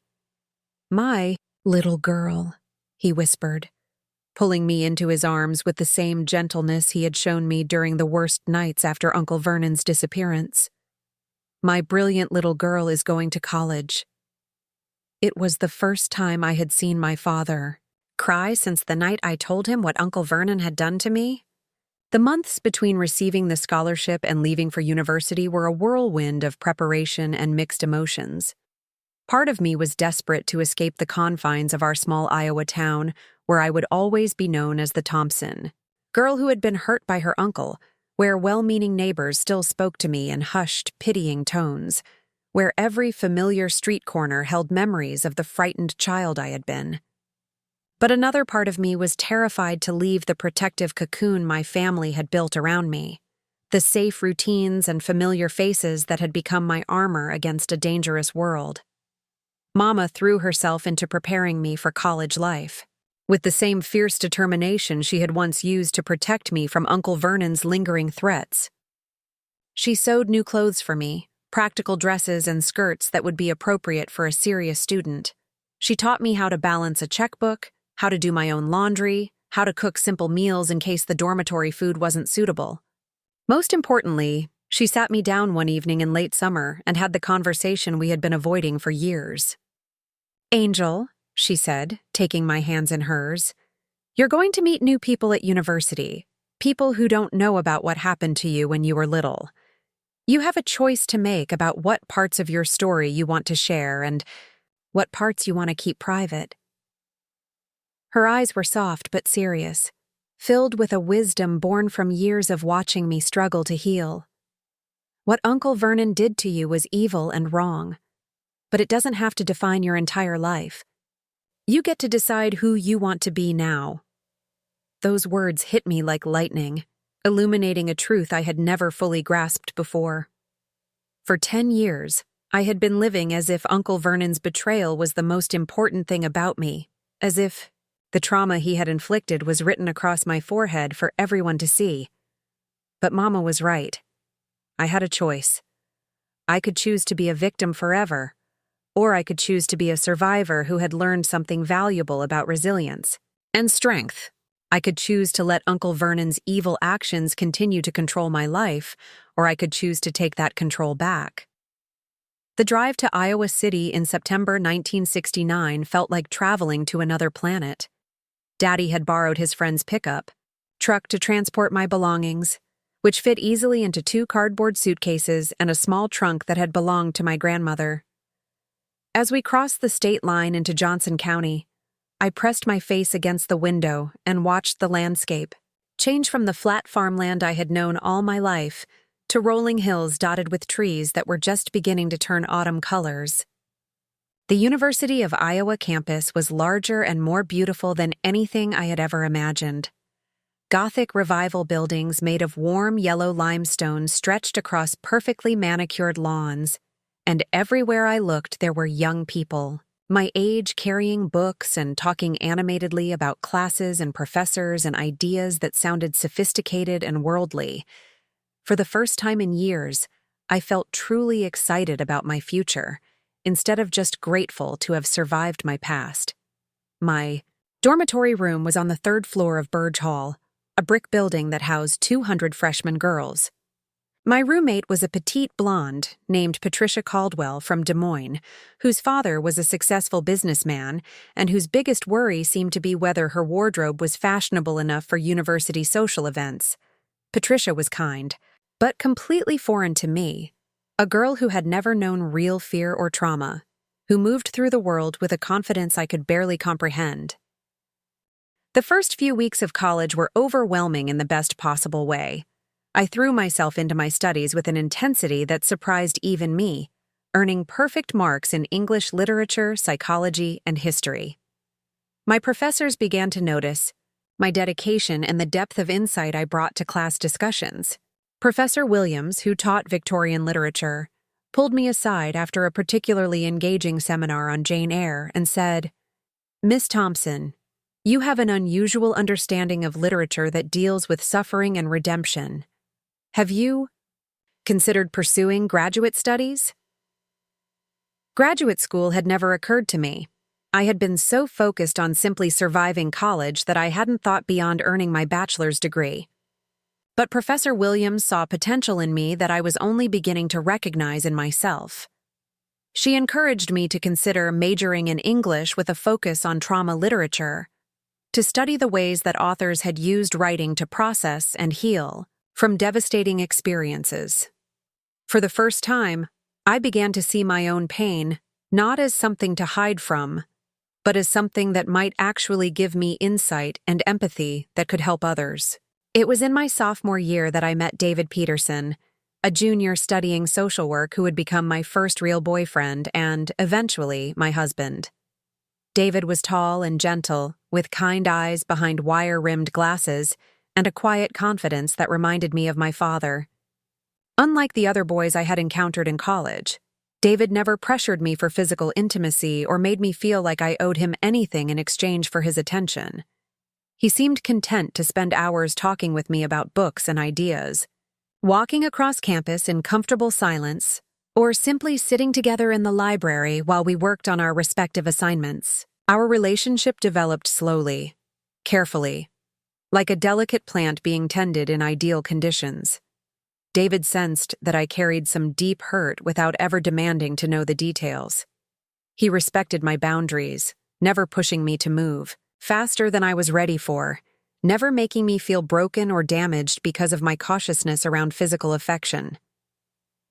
"My little girl," he whispered, pulling me into his arms with the same gentleness he had shown me during the worst nights after Uncle Vernon's disappearance. "My brilliant little girl is going to college." It was the first time I had seen my father cry since the night I told him what Uncle Vernon had done to me. The months between receiving the scholarship and leaving for university were a whirlwind of preparation and mixed emotions. Part of me was desperate to escape the confines of our small Iowa town, where I would always be known as the Thompson, girl who had been hurt by her uncle, where well-meaning neighbors still spoke to me in hushed, pitying tones, where every familiar street corner held memories of the frightened child I had been. But another part of me was terrified to leave the protective cocoon my family had built around me, the safe routines and familiar faces that had become my armor against a dangerous world. Mama threw herself into preparing me for college life, with the same fierce determination she had once used to protect me from Uncle Vernon's lingering threats. She sewed new clothes for me, practical dresses and skirts that would be appropriate for a serious student. She taught me how to balance a checkbook, how to do my own laundry, how to cook simple meals in case the dormitory food wasn't suitable. Most importantly, she sat me down one evening in late summer and had the conversation we had been avoiding for years. "Angel," she said, taking my hands in hers, "you're going to meet new people at university, people who don't know about what happened to you when you were little. You have a choice to make about what parts of your story you want to share and what parts you want to keep private." Her eyes were soft but serious, filled with a wisdom born from years of watching me struggle to heal. What Uncle Vernon did to you was evil and wrong, but it doesn't have to define your entire life. You get to decide who you want to be now. Those words hit me like lightning, illuminating a truth I had never fully grasped before. For 10 years, I had been living as if Uncle Vernon's betrayal was the most important thing about me, as if the trauma he had inflicted was written across my forehead for everyone to see. But Mama was right. I had a choice. I could choose to be a victim forever, or I could choose to be a survivor who had learned something valuable about resilience and strength. I could choose to let Uncle Vernon's evil actions continue to control my life, or I could choose to take that control back. The drive to Iowa City in September 1969 felt like traveling to another planet. Daddy had borrowed his friend's pickup truck to transport my belongings, which fit easily into 2 cardboard suitcases and a small trunk that had belonged to my grandmother. As we crossed the state line into Johnson County, I pressed my face against the window and watched the landscape change from the flat farmland I had known all my life to rolling hills dotted with trees that were just beginning to turn autumn colors. The University of Iowa campus was larger and more beautiful than anything I had ever imagined. Gothic Revival buildings made of warm yellow limestone stretched across perfectly manicured lawns, and everywhere I looked there were young people, my age, carrying books and talking animatedly about classes and professors and ideas that sounded sophisticated and worldly. For the first time in years, I felt truly excited about my future, instead of just grateful to have survived my past. My dormitory room was on the 3rd floor of Burge Hall, a brick building that housed 200 freshman girls. My roommate was a petite blonde named Patricia Caldwell from Des Moines, whose father was a successful businessman and whose biggest worry seemed to be whether her wardrobe was fashionable enough for university social events. Patricia was kind, but completely foreign to me, a girl who had never known real fear or trauma, who moved through the world with a confidence I could barely comprehend. The first few weeks of college were overwhelming in the best possible way. I threw myself into my studies with an intensity that surprised even me, earning perfect marks in English literature, psychology, and history. My professors began to notice my dedication and the depth of insight I brought to class discussions. Professor Williams, who taught Victorian literature, pulled me aside after a particularly engaging seminar on Jane Eyre and said, "Miss Thompson, you have an unusual understanding of literature that deals with suffering and redemption. Have you considered pursuing graduate studies?" Graduate school had never occurred to me. I had been so focused on simply surviving college that I hadn't thought beyond earning my bachelor's degree. But Professor Williams saw potential in me that I was only beginning to recognize in myself. She encouraged me to consider majoring in English with a focus on trauma literature, to study the ways that authors had used writing to process and heal from devastating experiences. For the first time, I began to see my own pain not as something to hide from, but as something that might actually give me insight and empathy that could help others. It was in my sophomore year that I met David Peterson, a junior studying social work who would become my first real boyfriend and, eventually, my husband. David was tall and gentle, with kind eyes behind wire-rimmed glasses and a quiet confidence that reminded me of my father. Unlike the other boys I had encountered in college, David never pressured me for physical intimacy or made me feel like I owed him anything in exchange for his attention. He seemed content to spend hours talking with me about books and ideas, walking across campus in comfortable silence, or simply sitting together in the library while we worked on our respective assignments. Our relationship developed slowly, carefully, like a delicate plant being tended in ideal conditions. David sensed that I carried some deep hurt without ever demanding to know the details. He respected my boundaries, never pushing me to move faster than I was ready for, never making me feel broken or damaged because of my cautiousness around physical affection.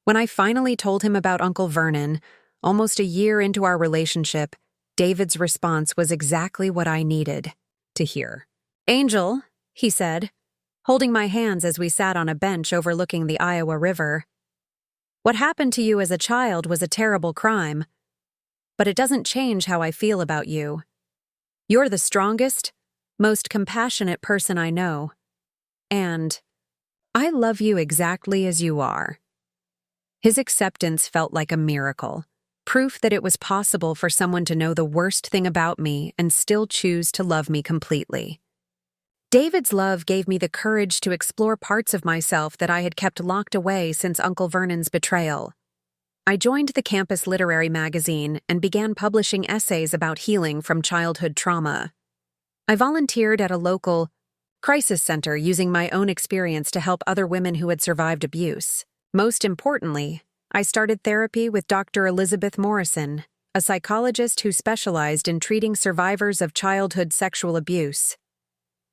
When I finally told him about Uncle Vernon, almost a year into our relationship, David's response was exactly what I needed to hear. "Angel," he said, holding my hands as we sat on a bench overlooking the Iowa River, "what happened to you as a child was a terrible crime, but it doesn't change how I feel about you. You're the strongest, most compassionate person I know, and I love you exactly as you are." His acceptance felt like a miracle, proof that it was possible for someone to know the worst thing about me and still choose to love me completely. David's love gave me the courage to explore parts of myself that I had kept locked away since Uncle Vernon's betrayal. I joined the campus literary magazine and began publishing essays about healing from childhood trauma. I volunteered at a local crisis center using my own experience to help other women who had survived abuse. Most importantly, I started therapy with Dr. Elizabeth Morrison, a psychologist who specialized in treating survivors of childhood sexual abuse.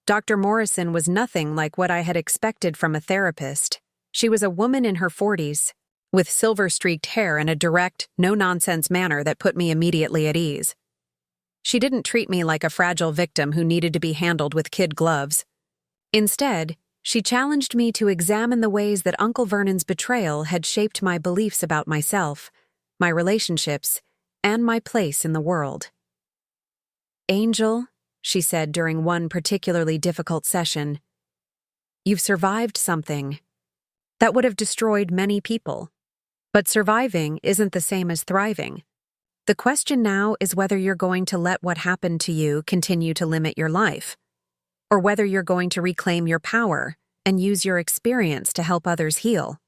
Dr. Morrison was nothing like what I had expected from a therapist. She was a woman in her 40s, with silver-streaked hair and a direct, no-nonsense manner that put me immediately at ease. She didn't treat me like a fragile victim who needed to be handled with kid gloves. Instead, she challenged me to examine the ways that Uncle Vernon's betrayal had shaped my beliefs about myself, my relationships, and my place in the world. "Angel," she said during one particularly difficult session, "you've survived something that would have destroyed many people. But surviving isn't the same as thriving. The question now is whether you're going to let what happened to you continue to limit your life, or whether you're going to reclaim your power and use your experience to help others heal."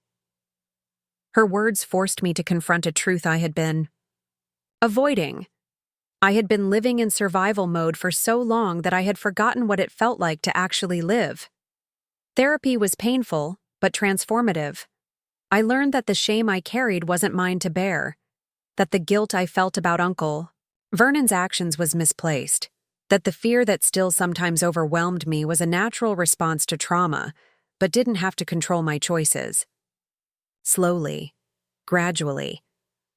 Her words forced me to confront a truth I had been avoiding. I had been living in survival mode for so long that I had forgotten what it felt like to actually live. Therapy was painful, but transformative. I learned that the shame I carried wasn't mine to bear, that the guilt I felt about Uncle Vernon's actions was misplaced, that the fear that still sometimes overwhelmed me was a natural response to trauma, but didn't have to control my choices. Slowly, gradually,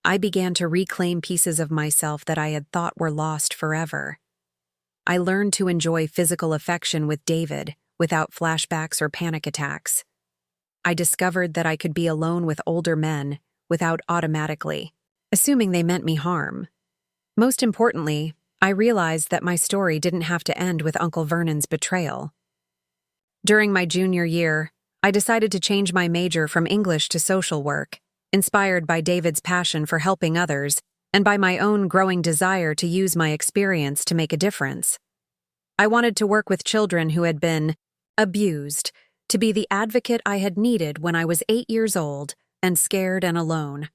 I began to reclaim pieces of myself that I had thought were lost forever. I learned to enjoy physical affection with David without flashbacks or panic attacks. I discovered that I could be alone with older men without automatically assuming they meant me harm. Most importantly, I realized that my story didn't have to end with Uncle Vernon's betrayal. During my junior year, I decided to change my major from English to social work, inspired by David's passion for helping others and by my own growing desire to use my experience to make a difference. I wanted to work with children who had been abused, to be the advocate I had needed when I was 8 years old and scared and alone.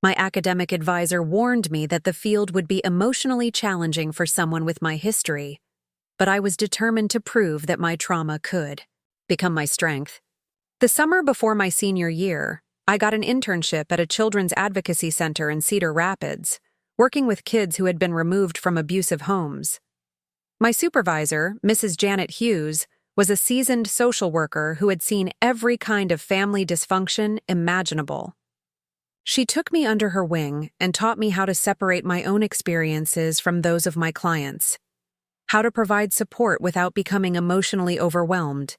My academic advisor warned me that the field would be emotionally challenging for someone with my history, but I was determined to prove that my trauma could become my strength. The summer before my senior year, I got an internship at a children's advocacy center in Cedar Rapids, working with kids who had been removed from abusive homes. My supervisor, Mrs. Janet Hughes, was a seasoned social worker who had seen every kind of family dysfunction imaginable. She took me under her wing and taught me how to separate my own experiences from those of my clients, how to provide support without becoming emotionally overwhelmed,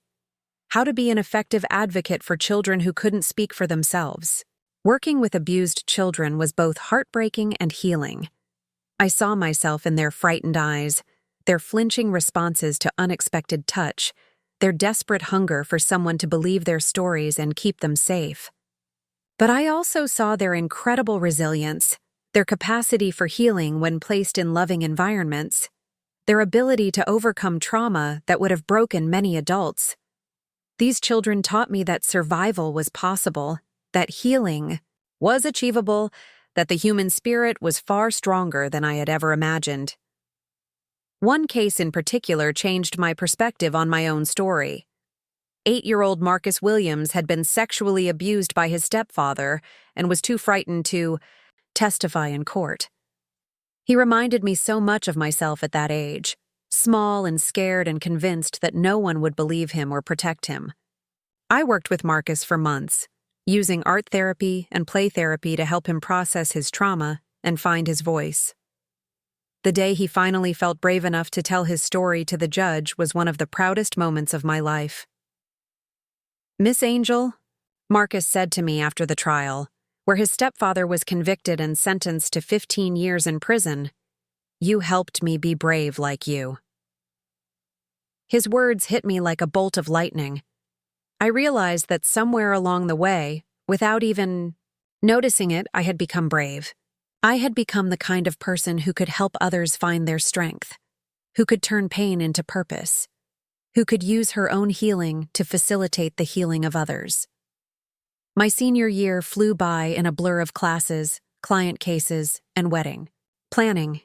how to be an effective advocate for children who couldn't speak for themselves. Working with abused children was both heartbreaking and healing. I saw myself in their frightened eyes, their flinching responses to unexpected touch, their desperate hunger for someone to believe their stories and keep them safe. But I also saw their incredible resilience, their capacity for healing when placed in loving environments, their ability to overcome trauma that would have broken many adults. These children taught me that survival was possible, that healing was achievable, that the human spirit was far stronger than I had ever imagined. One case in particular changed my perspective on my own story. 8-year-old Marcus Williams had been sexually abused by his stepfather and was too frightened to testify in court. He reminded me so much of myself at that age, small and scared and convinced that no one would believe him or protect him. I worked with Marcus for months, using art therapy and play therapy to help him process his trauma and find his voice. The day he finally felt brave enough to tell his story to the judge was one of the proudest moments of my life. "Miss Angel," Marcus said to me after the trial, where his stepfather was convicted and sentenced to 15 years in prison, "you helped me be brave like you." His words hit me like a bolt of lightning. I realized that somewhere along the way, without even noticing it, I had become brave. I had become the kind of person who could help others find their strength, who could turn pain into purpose, who could use her own healing to facilitate the healing of others. My senior year flew by in a blur of classes, client cases, and wedding planning.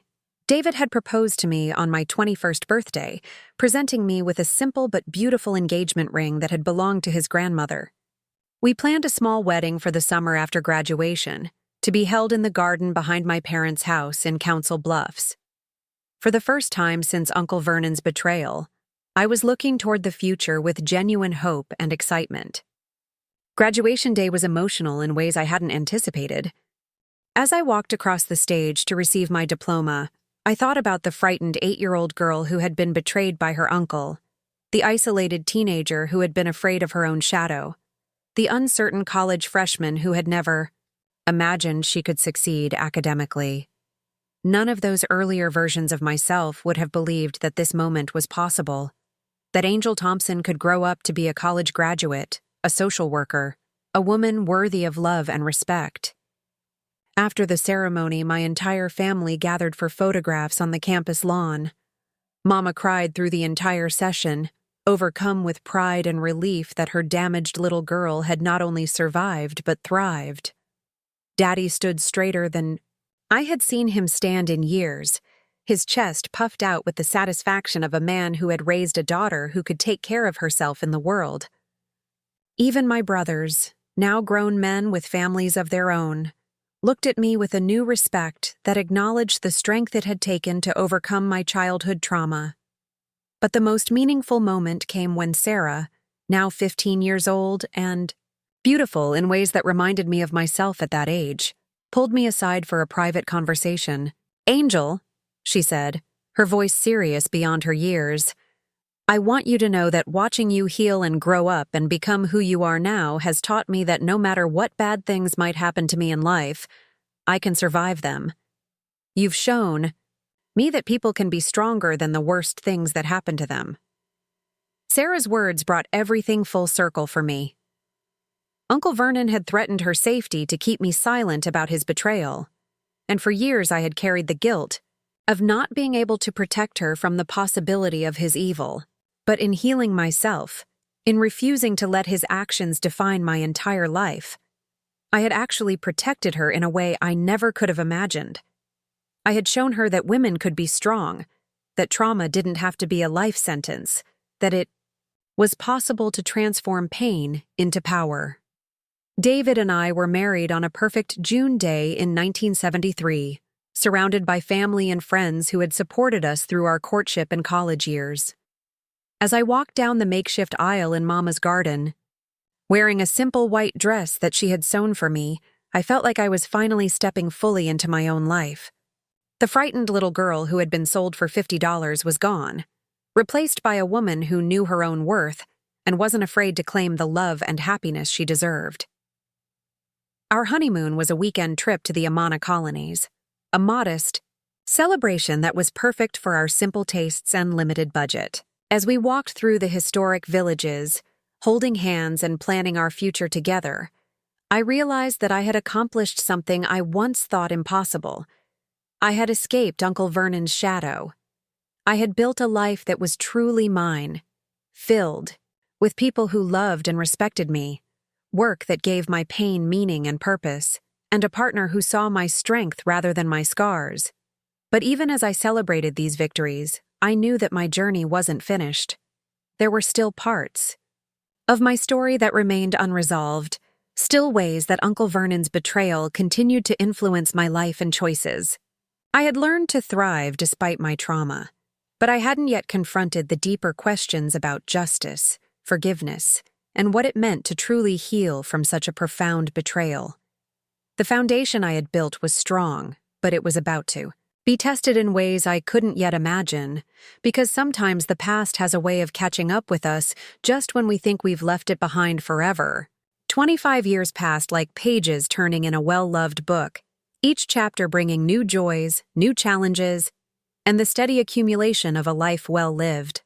David had proposed to me on my 21st birthday, presenting me with a simple but beautiful engagement ring that had belonged to his grandmother. We planned a small wedding for the summer after graduation, to be held in the garden behind my parents' house in Council Bluffs. For the first time since Uncle Vernon's betrayal, I was looking toward the future with genuine hope and excitement. Graduation day was emotional in ways I hadn't anticipated. As I walked across the stage to receive my diploma, I thought about the frightened 8-year-old girl who had been betrayed by her uncle, the isolated teenager who had been afraid of her own shadow, the uncertain college freshman who had never imagined she could succeed academically. None of those earlier versions of myself would have believed that this moment was possible, that Angel Thompson could grow up to be a college graduate, a social worker, a woman worthy of love and respect. After the ceremony, my entire family gathered for photographs on the campus lawn. Mama cried through the entire session, overcome with pride and relief that her damaged little girl had not only survived but thrived. Daddy stood straighter than I had seen him stand in years, his chest puffed out with the satisfaction of a man who had raised a daughter who could take care of herself in the world. Even my brothers, now grown men with families of their own, looked at me with a new respect that acknowledged the strength it had taken to overcome my childhood trauma. But the most meaningful moment came when Sarah, now 15 years old and beautiful in ways that reminded me of myself at that age, pulled me aside for a private conversation. "Angel," she said, her voice serious beyond her years, "I want you to know that watching you heal and grow up and become who you are now has taught me that no matter what bad things might happen to me in life, I can survive them. You've shown me that people can be stronger than the worst things that happen to them." Sarah's words brought everything full circle for me. Uncle Vernon had threatened her safety to keep me silent about his betrayal, and for years I had carried the guilt of not being able to protect her from the possibility of his evil. But in healing myself, in refusing to let his actions define my entire life, I had actually protected her in a way I never could have imagined. I had shown her that women could be strong, that trauma didn't have to be a life sentence, that it was possible to transform pain into power. David and I were married on a perfect June day in 1973, surrounded by family and friends who had supported us through our courtship and college years. As I walked down the makeshift aisle in Mama's garden, wearing a simple white dress that she had sewn for me, I felt like I was finally stepping fully into my own life. The frightened little girl who had been sold for $50 was gone, replaced by a woman who knew her own worth and wasn't afraid to claim the love and happiness she deserved. Our honeymoon was a weekend trip to the Amana colonies, a modest celebration that was perfect for our simple tastes and limited budget. As we walked through the historic villages, holding hands and planning our future together, I realized that I had accomplished something I once thought impossible. I had escaped Uncle Vernon's shadow. I had built a life that was truly mine, filled with people who loved and respected me, work that gave my pain meaning and purpose, and a partner who saw my strength rather than my scars. But even as I celebrated these victories, I knew that my journey wasn't finished. There were still parts of my story that remained unresolved, still ways that Uncle Vernon's betrayal continued to influence my life and choices. I had learned to thrive despite my trauma, but I hadn't yet confronted the deeper questions about justice, forgiveness, and what it meant to truly heal from such a profound betrayal. The foundation I had built was strong, but it was about to be tested in ways I couldn't yet imagine, because sometimes the past has a way of catching up with us just when we think we've left it behind forever. 25 years passed like pages turning in a well-loved book, each chapter bringing new joys, new challenges, and the steady accumulation of a life well lived.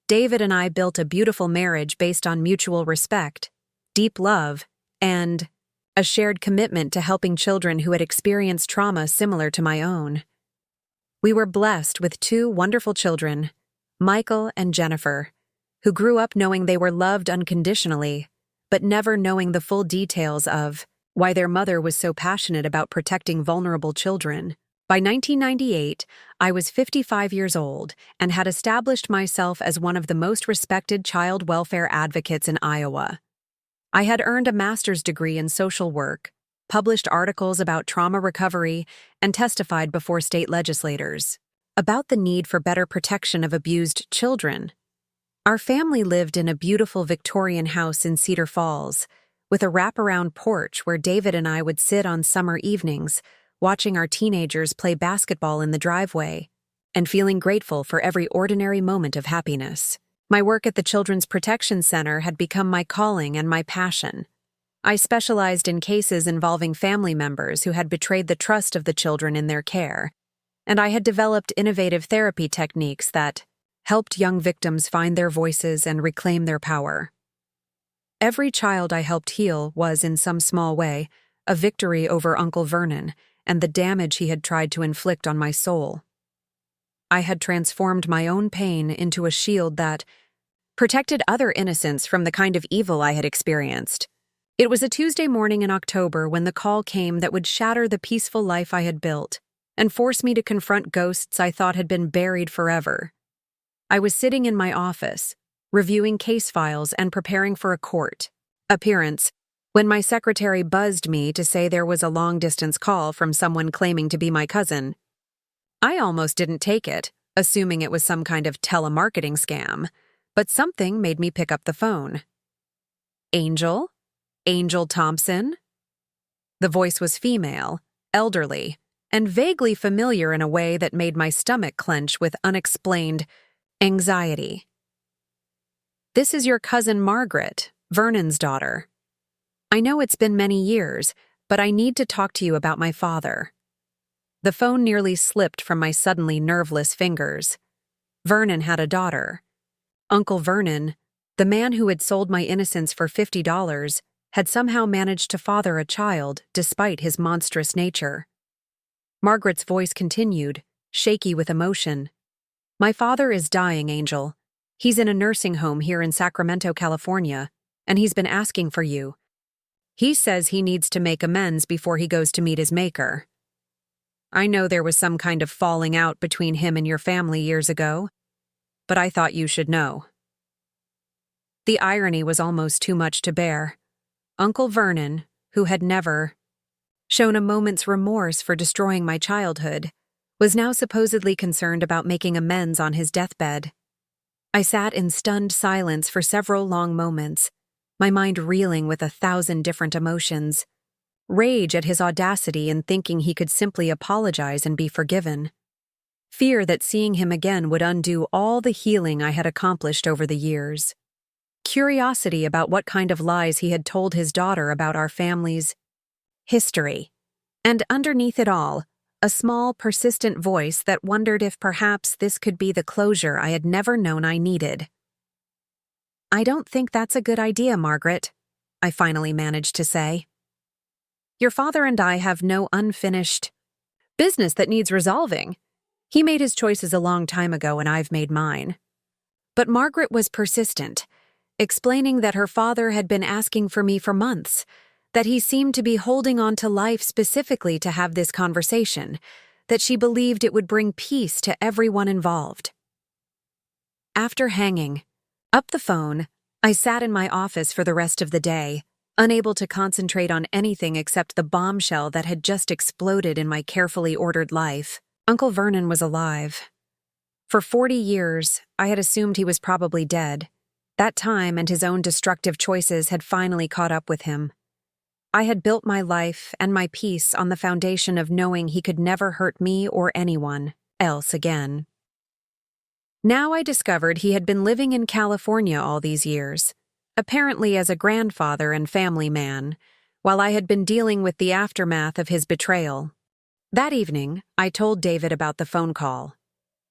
David and I built a beautiful marriage based on mutual respect, deep love, and a shared commitment to helping children who had experienced trauma similar to my own. We were blessed with 2 wonderful children, Michael and Jennifer, who grew up knowing they were loved unconditionally, but never knowing the full details of why their mother was so passionate about protecting vulnerable children. By 1998, I was 55 years old and had established myself as one of the most respected child welfare advocates in Iowa. I had earned a master's degree in social work, published articles about trauma recovery, and testified before state legislators about the need for better protection of abused children. Our family lived in a beautiful Victorian house in Cedar Falls, with a wraparound porch where David and I would sit on summer evenings, watching our teenagers play basketball in the driveway, and feeling grateful for every ordinary moment of happiness. My work at the Children's Protection Center had become my calling and my passion. I specialized in cases involving family members who had betrayed the trust of the children in their care, and I had developed innovative therapy techniques that helped young victims find their voices and reclaim their power. Every child I helped heal was, in some small way, a victory over Uncle Vernon and the damage he had tried to inflict on my soul. I had transformed my own pain into a shield that protected other innocents from the kind of evil I had experienced. It was a Tuesday morning in October when the call came that would shatter the peaceful life I had built and force me to confront ghosts I thought had been buried forever. I was sitting in my office, reviewing case files and preparing for a court appearance, when my secretary buzzed me to say there was a long-distance call from someone claiming to be my cousin. I almost didn't take it, assuming it was some kind of telemarketing scam, but something made me pick up the phone. Angel? Angel Thompson? The voice was female, elderly, and vaguely familiar in a way that made my stomach clench with unexplained anxiety. "This is your cousin Margaret, Vernon's daughter. I know it's been many years, but I need to talk to you about my father." The phone nearly slipped from my suddenly nerveless fingers. Vernon had a daughter. Uncle Vernon, the man who had sold my innocence for $50, had somehow managed to father a child despite his monstrous nature. Margaret's voice continued, shaky with emotion. "My father is dying, Angel. He's in a nursing home here in Sacramento, California, and he's been asking for you. He says he needs to make amends before he goes to meet his maker. I know there was some kind of falling out between him and your family years ago, but I thought you should know." The irony was almost too much to bear. Uncle Vernon, who had never shown a moment's remorse for destroying my childhood, was now supposedly concerned about making amends on his deathbed. I sat in stunned silence for several long moments, my mind reeling with 1,000 different emotions. Rage at his audacity in thinking he could simply apologize and be forgiven. Fear that seeing him again would undo all the healing I had accomplished over the years. Curiosity about what kind of lies he had told his daughter about our family's history. And underneath it all, a small, persistent voice that wondered if perhaps this could be the closure I had never known I needed. "I don't think that's a good idea, Margaret," I finally managed to say. "Your father and I have no unfinished business that needs resolving. He made his choices a long time ago and I've made mine." But Margaret was persistent, explaining that her father had been asking for me for months, that he seemed to be holding on to life specifically to have this conversation, that she believed it would bring peace to everyone involved. After hanging up the phone, I sat in my office for the rest of the day, unable to concentrate on anything except the bombshell that had just exploded in my carefully ordered life. Uncle Vernon was alive. For 40 years, I had assumed he was probably dead. That time and his own destructive choices had finally caught up with him. I had built my life and my peace on the foundation of knowing he could never hurt me or anyone else again. Now I discovered he had been living in California all these years, apparently as a grandfather and family man, while I had been dealing with the aftermath of his betrayal. That evening, I told David about the phone call.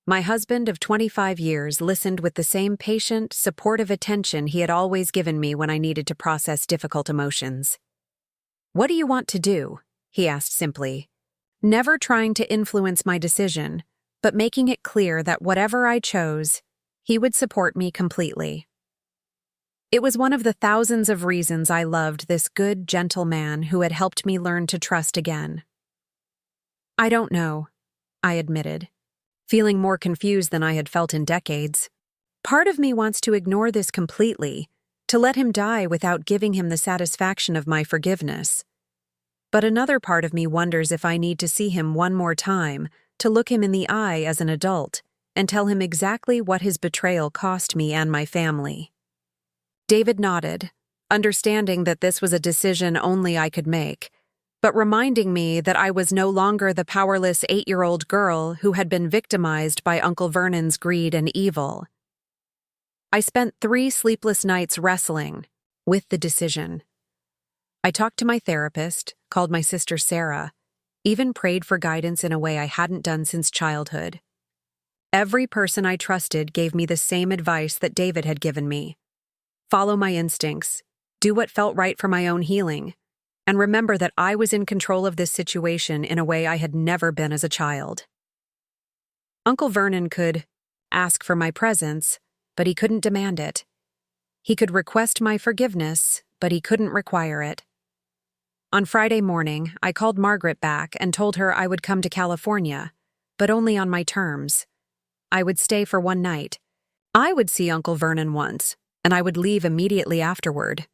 My husband of 25 years listened with the same patient, supportive attention he had always given me when I needed to process difficult emotions. "What do you want to do?" he asked simply, never trying to influence my decision, but making it clear that whatever I chose, he would support me completely. It was one of the thousands of reasons I loved this good, gentle man who had helped me learn to trust again. "I don't know," I admitted, feeling more confused than I had felt in decades. Part of me wants to ignore this completely, to let him die without giving him the satisfaction of my forgiveness. But another part of me wonders if I need to see him one more time, to look him in the eye as an adult, and tell him exactly what his betrayal cost me and my family. David nodded, understanding that this was a decision only I could make, but reminding me that I was no longer the powerless 8-year-old girl who had been victimized by Uncle Vernon's greed and evil. I spent 3 sleepless nights wrestling with the decision. I talked to my therapist, called my sister Sarah, even prayed for guidance in a way I hadn't done since childhood. Every person I trusted gave me the same advice that David had given me. Follow my instincts, do what felt right for my own healing, and remember that I was in control of this situation in a way I had never been as a child. Uncle Vernon could ask for my presence, but he couldn't demand it. He could request my forgiveness, but he couldn't require it. On Friday morning, I called Margaret back and told her I would come to California, but only on my terms. I would stay for 1 night. I would see Uncle Vernon once, and I would leave immediately afterward.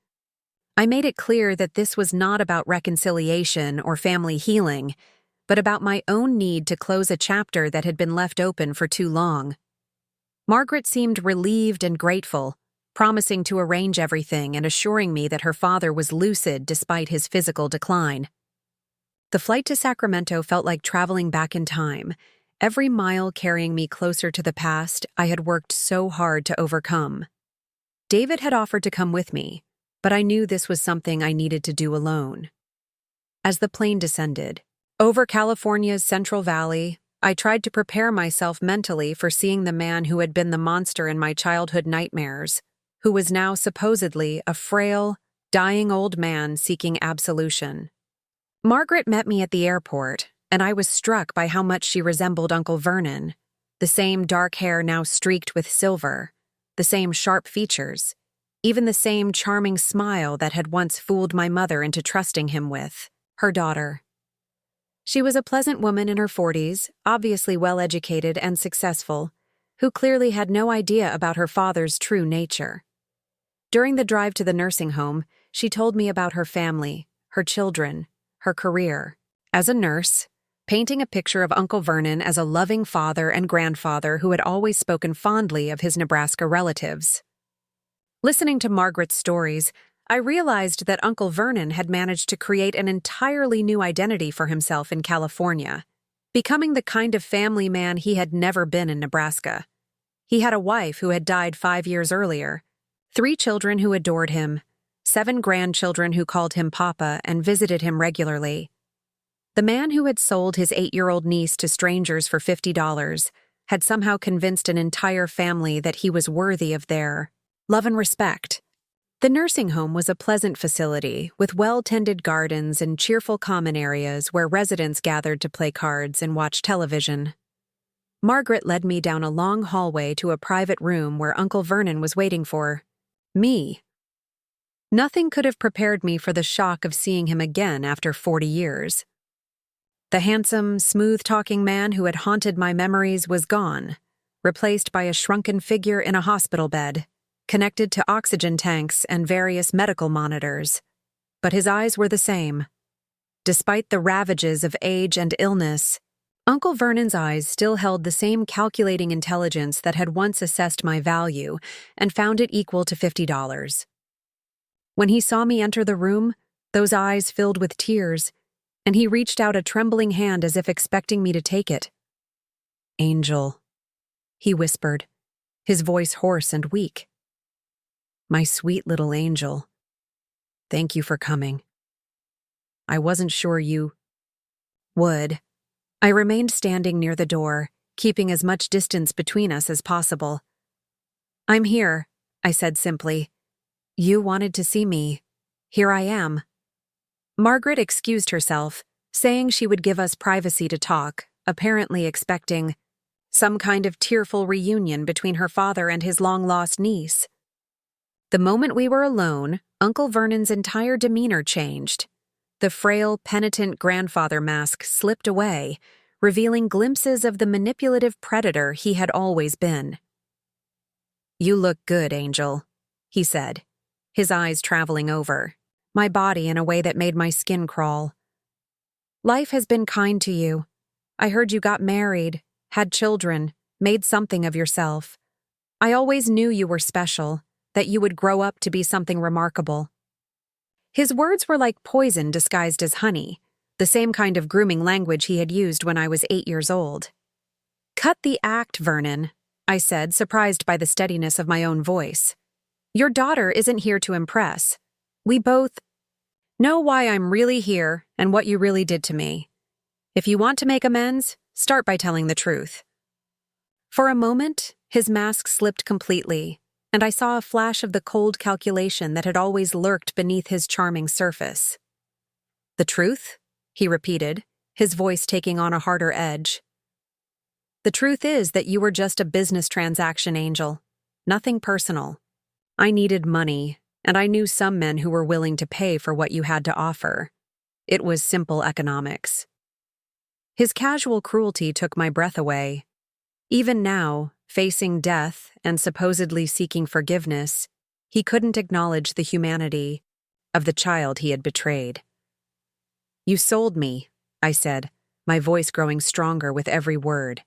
I made it clear that this was not about reconciliation or family healing, but about my own need to close a chapter that had been left open for too long. Margaret seemed relieved and grateful, promising to arrange everything and assuring me that her father was lucid despite his physical decline. The flight to Sacramento felt like traveling back in time, every mile carrying me closer to the past I had worked so hard to overcome. David had offered to come with me, but I knew this was something I needed to do alone. As the plane descended, over California's Central Valley, I tried to prepare myself mentally for seeing the man who had been the monster in my childhood nightmares, who was now supposedly a frail, dying old man seeking absolution. Margaret met me at the airport, and I was struck by how much she resembled Uncle Vernon, the same dark hair now streaked with silver, the same sharp features, even the same charming smile that had once fooled my mother into trusting him with, her daughter. She was a pleasant woman in her 40s, obviously well-educated and successful, who clearly had no idea about her father's true nature. During the drive to the nursing home, she told me about her family, her children, her career. As a nurse, painting a picture of Uncle Vernon as a loving father and grandfather who had always spoken fondly of his Nebraska relatives. Listening to Margaret's stories, I realized that Uncle Vernon had managed to create an entirely new identity for himself in California, becoming the kind of family man he had never been in Nebraska. He had a wife who had died 5 years earlier, 3 children who adored him, 7 grandchildren who called him Papa and visited him regularly. The man who had sold his 8-year-old niece to strangers for $50 had somehow convinced an entire family that he was worthy of their love and respect. The nursing home was a pleasant facility with well-tended gardens and cheerful common areas where residents gathered to play cards and watch television. Margaret led me down a long hallway to a private room where Uncle Vernon was waiting for me. Nothing could have prepared me for the shock of seeing him again after 40 years. The handsome, smooth-talking man who had haunted my memories was gone, replaced by a shrunken figure in a hospital bed, connected to oxygen tanks and various medical monitors. But his eyes were the same. Despite the ravages of age and illness, Uncle Vernon's eyes still held the same calculating intelligence that had once assessed my value and found it equal to $50. When he saw me enter the room, those eyes filled with tears, and he reached out a trembling hand as if expecting me to take it. "Angel," he whispered, his voice hoarse and weak. "My sweet little angel. Thank you for coming. I wasn't sure you would." I remained standing near the door, keeping as much distance between us as possible. "I'm here," I said simply. "You wanted to see me. Here I am." Margaret excused herself, saying she would give us privacy to talk, apparently expecting some kind of tearful reunion between her father and his long-lost niece. The moment we were alone, Uncle Vernon's entire demeanor changed. The frail, penitent grandfather mask slipped away, revealing glimpses of the manipulative predator he had always been. "You look good, Angel," he said, his eyes traveling over my body in a way that made my skin crawl. "Life has been kind to you. I heard you got married, had children, made something of yourself. I always knew you were special, that you would grow up to be something remarkable." His words were like poison disguised as honey, the same kind of grooming language he had used when I was 8 years old. "Cut the act, Vernon," I said, surprised by the steadiness of my own voice. "Your daughter isn't here to impress. We both know why I'm really here and what you really did to me. If you want to make amends, start by telling the truth." For a moment, his mask slipped completely, and I saw a flash of the cold calculation that had always lurked beneath his charming surface. "The truth?" he repeated, his voice taking on a harder edge. "The truth is that you were just a business transaction, Angel. Nothing personal. I needed money, and I knew some men who were willing to pay for what you had to offer. It was simple economics." His casual cruelty took my breath away. Even now, facing death and supposedly seeking forgiveness, he couldn't acknowledge the humanity of the child he had betrayed. "You sold me," I said, my voice growing stronger with every word.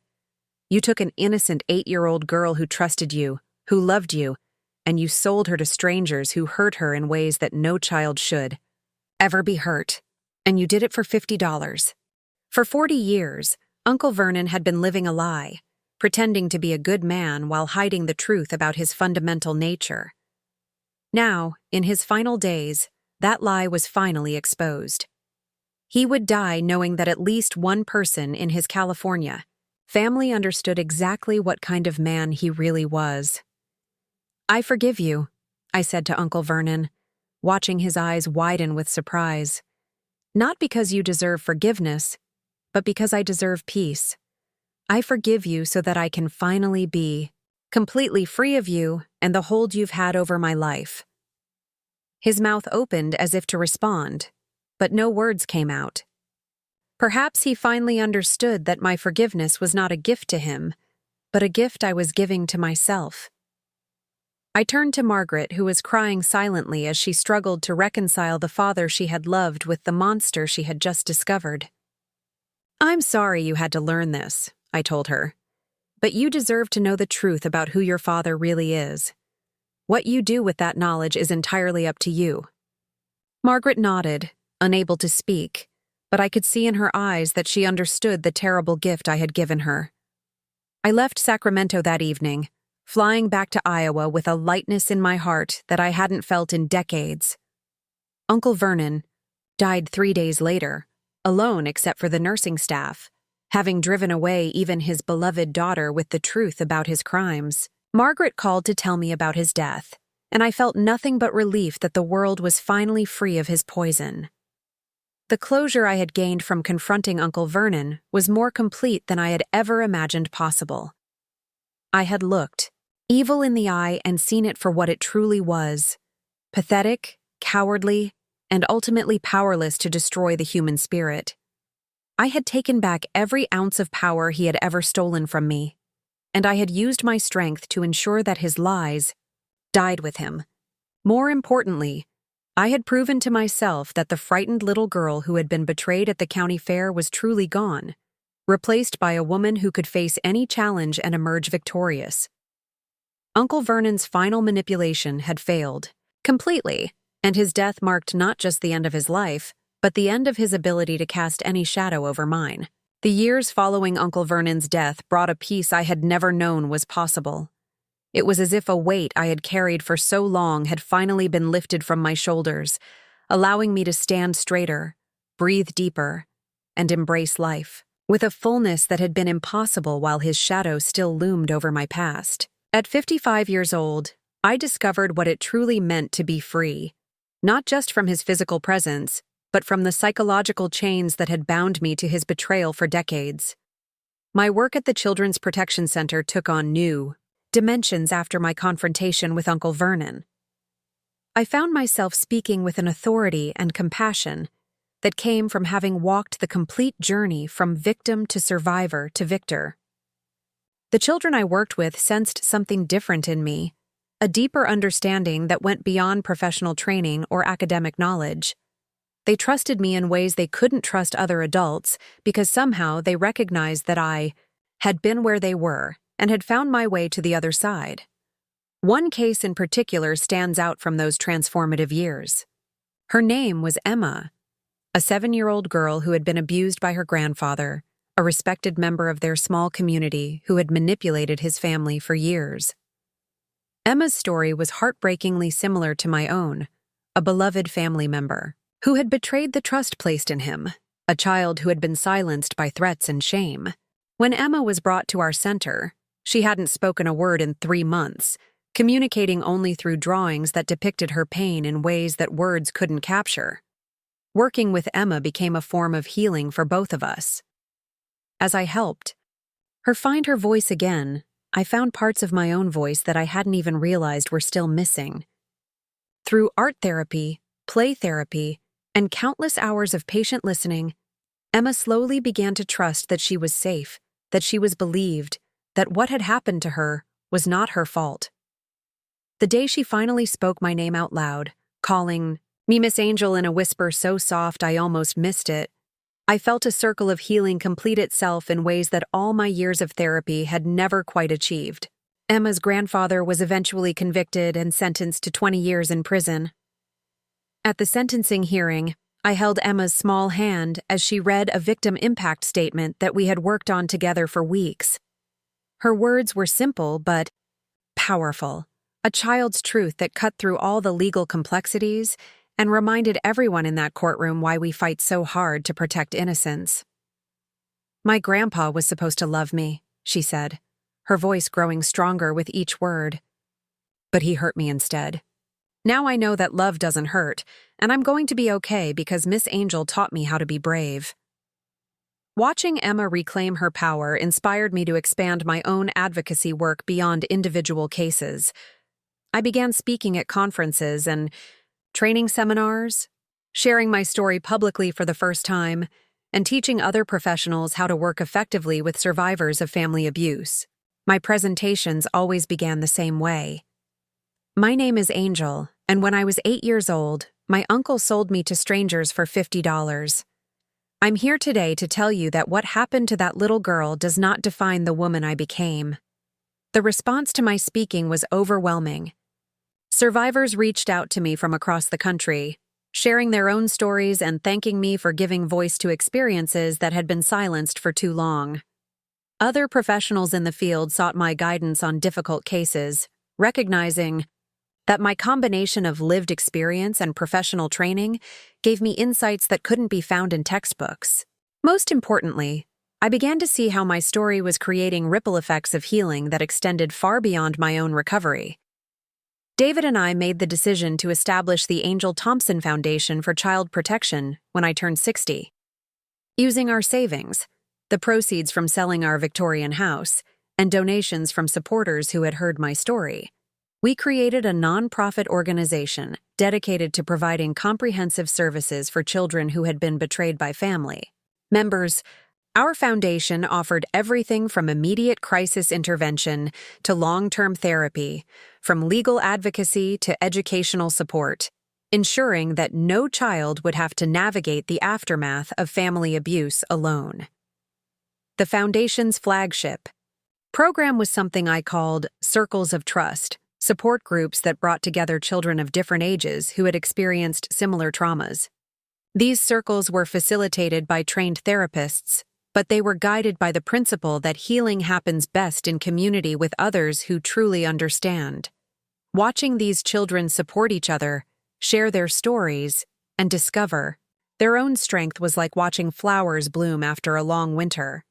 "You took an innocent 8-year-old girl who trusted you, who loved you, and you sold her to strangers who hurt her in ways that no child should ever be hurt. And you did it for $50. For 40 years, Uncle Vernon had been living a lie, pretending to be a good man while hiding the truth about his fundamental nature. Now, in his final days, that lie was finally exposed. He would die knowing that at least one person in his California family understood exactly what kind of man he really was. "I forgive you," I said to Uncle Vernon, watching his eyes widen with surprise. "Not because you deserve forgiveness, but because I deserve peace. I forgive you so that I can finally be completely free of you and the hold you've had over my life." His mouth opened as if to respond, but no words came out. Perhaps he finally understood that my forgiveness was not a gift to him, but a gift I was giving to myself. I turned to Margaret, who was crying silently as she struggled to reconcile the father she had loved with the monster she had just discovered. "I'm sorry you had to learn this," I told her, "but you deserve to know the truth about who your father really is. What you do with that knowledge is entirely up to you." Margaret nodded, unable to speak, but I could see in her eyes that she understood the terrible gift I had given her. I left Sacramento that evening, flying back to Iowa with a lightness in my heart that I hadn't felt in decades. Uncle Vernon died 3 days later, alone except for the nursing staff, having driven away even his beloved daughter with the truth about his crimes. Margaret called to tell me about his death, and I felt nothing but relief that the world was finally free of his poison. The closure I had gained from confronting Uncle Vernon was more complete than I had ever imagined possible. I had looked evil in the eye and seen it for what it truly was: pathetic, cowardly, and ultimately powerless to destroy the human spirit. I had taken back every ounce of power he had ever stolen from me, and I had used my strength to ensure that his lies died with him. More importantly, I had proven to myself that the frightened little girl who had been betrayed at the county fair was truly gone, replaced by a woman who could face any challenge and emerge victorious. Uncle Vernon's final manipulation had failed completely, and his death marked not just the end of his life, but the end of his ability to cast any shadow over mine. The years following Uncle Vernon's death brought a peace I had never known was possible. It was as if a weight I had carried for so long had finally been lifted from my shoulders, allowing me to stand straighter, breathe deeper, and embrace life, with a fullness that had been impossible while his shadow still loomed over my past. At 55 years old, I discovered what it truly meant to be free, not just from his physical presence, but from the psychological chains that had bound me to his betrayal for decades. My work at the Children's Protection Center took on new dimensions after my confrontation with Uncle Vernon. I found myself speaking with an authority and compassion that came from having walked the complete journey from victim to survivor to victor. The children I worked with sensed something different in me, a deeper understanding that went beyond professional training or academic knowledge. They trusted me in ways they couldn't trust other adults because somehow they recognized that I had been where they were and had found my way to the other side. One case in particular stands out from those transformative years. Her name was Emma, a 7-year-old girl who had been abused by her grandfather, a respected member of their small community who had manipulated his family for years. Emma's story was heartbreakingly similar to my own, a beloved family member who had betrayed the trust placed in him, a child who had been silenced by threats and shame. When Emma was brought to our center, she hadn't spoken a word in 3 months, communicating only through drawings that depicted her pain in ways that words couldn't capture. Working with Emma became a form of healing for both of us. As I helped her find her voice again, I found parts of my own voice that I hadn't even realized were still missing. Through art therapy, play therapy, and countless hours of patient listening, Emma slowly began to trust that she was safe, that she was believed, that what had happened to her was not her fault. The day she finally spoke my name out loud, calling me Miss Angel in a whisper so soft I almost missed it, I felt a circle of healing complete itself in ways that all my years of therapy had never quite achieved. Emma's grandfather was eventually convicted and sentenced to 20 years in prison. At the sentencing hearing, I held Emma's small hand as she read a victim impact statement that we had worked on together for weeks. Her words were simple but powerful, a child's truth that cut through all the legal complexities and reminded everyone in that courtroom why we fight so hard to protect innocence. "My grandpa was supposed to love me," she said, her voice growing stronger with each word. "But he hurt me instead. Now I know that love doesn't hurt, and I'm going to be okay because Miss Angel taught me how to be brave." Watching Emma reclaim her power inspired me to expand my own advocacy work beyond individual cases. I began speaking at conferences and training seminars, sharing my story publicly for the first time, and teaching other professionals how to work effectively with survivors of family abuse. My presentations always began the same way. "My name is Angel, and when I was 8 years old, my uncle sold me to strangers for $50. I'm here today to tell you that what happened to that little girl does not define the woman I became." The response to my speaking was overwhelming. Survivors reached out to me from across the country, sharing their own stories and thanking me for giving voice to experiences that had been silenced for too long. Other professionals in the field sought my guidance on difficult cases, recognizing that my combination of lived experience and professional training gave me insights that couldn't be found in textbooks. Most importantly, I began to see how my story was creating ripple effects of healing that extended far beyond my own recovery. David and I made the decision to establish the Angel Thompson Foundation for Child Protection when I turned 60. Using our savings, the proceeds from selling our Victorian house, and donations from supporters who had heard my story, we created a nonprofit organization dedicated to providing comprehensive services for children who had been betrayed by family. Members, our foundation offered everything from immediate crisis intervention to long-term therapy, from legal advocacy to educational support, ensuring that no child would have to navigate the aftermath of family abuse alone. The foundation's flagship program was something I called Circles of Trust, support groups that brought together children of different ages who had experienced similar traumas. These circles were facilitated by trained therapists, but they were guided by the principle that healing happens best in community with others who truly understand. Watching these children support each other, share their stories, and discover their own strength was like watching flowers bloom after a long winter.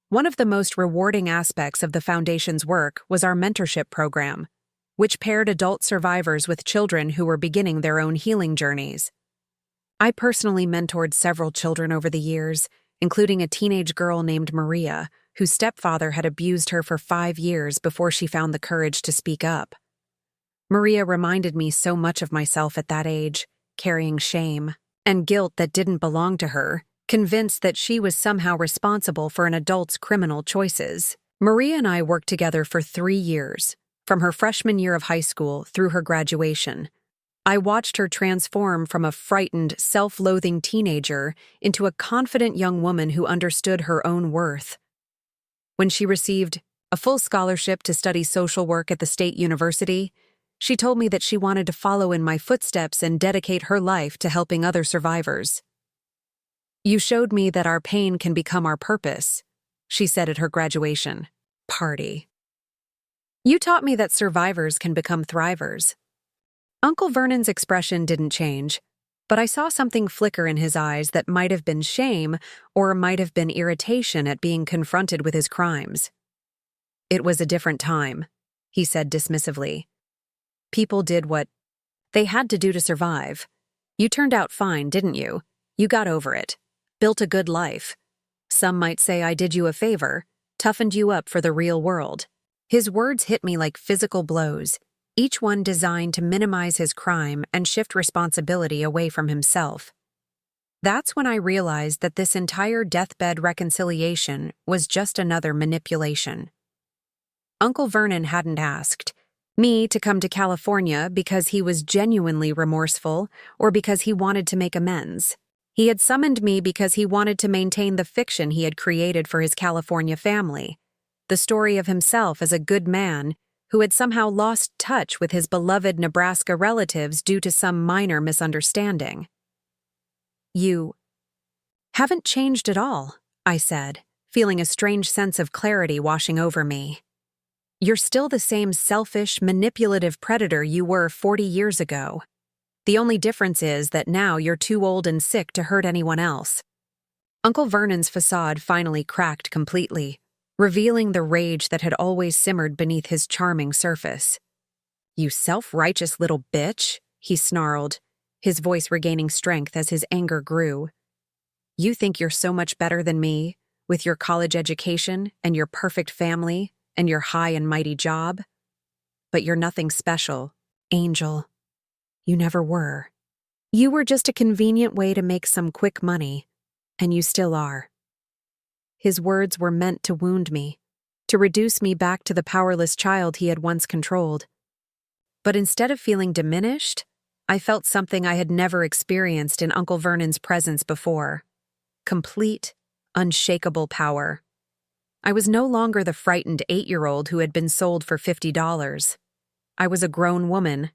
One of the most rewarding aspects of the Foundation's work was our mentorship program, which paired adult survivors with children who were beginning their own healing journeys. I personally mentored several children over the years, including a teenage girl named Maria, whose stepfather had abused her for 5 years before she found the courage to speak up. Maria reminded me so much of myself at that age, carrying shame, and guilt that didn't belong to her, convinced that she was somehow responsible for an adult's criminal choices. Maria and I worked together for 3 years, from her freshman year of high school through her graduation. I watched her transform from a frightened, self-loathing teenager into a confident young woman who understood her own worth. When she received a full scholarship to study social work at the state university, she told me that she wanted to follow in my footsteps and dedicate her life to helping other survivors. "You showed me that our pain can become our purpose," she said at her graduation party. "You taught me that survivors can become thrivers." Uncle Vernon's expression didn't change, but I saw something flicker in his eyes that might have been shame or might have been irritation at being confronted with his crimes. "It was a different time," he said dismissively. "People did what they had to do to survive. You turned out fine, didn't you? You got over it. Built a good life. Some might say I did you a favor, toughened you up for the real world." His words hit me like physical blows, each one designed to minimize his crime and shift responsibility away from himself. That's when I realized that this entire deathbed reconciliation was just another manipulation. Uncle Vernon hadn't asked me to come to California because he was genuinely remorseful or because he wanted to make amends. He had summoned me because he wanted to maintain the fiction he had created for his California family, the story of himself as a good man who had somehow lost touch with his beloved Nebraska relatives due to some minor misunderstanding. "You haven't changed at all," I said, feeling a strange sense of clarity washing over me. "You're still the same selfish, manipulative predator you were 40 years ago. The only difference is that now you're too old and sick to hurt anyone else." Uncle Vernon's facade finally cracked completely, revealing the rage that had always simmered beneath his charming surface. "You self-righteous little bitch," he snarled, his voice regaining strength as his anger grew. "You think you're so much better than me, with your college education and your perfect family and your high and mighty job? But you're nothing special, Angel. You never were. You were just a convenient way to make some quick money, and you still are." His words were meant to wound me, to reduce me back to the powerless child he had once controlled. But instead of feeling diminished, I felt something I had never experienced in Uncle Vernon's presence before: complete, unshakable power. I was no longer the frightened 8-year-old who had been sold for $50. I was a grown woman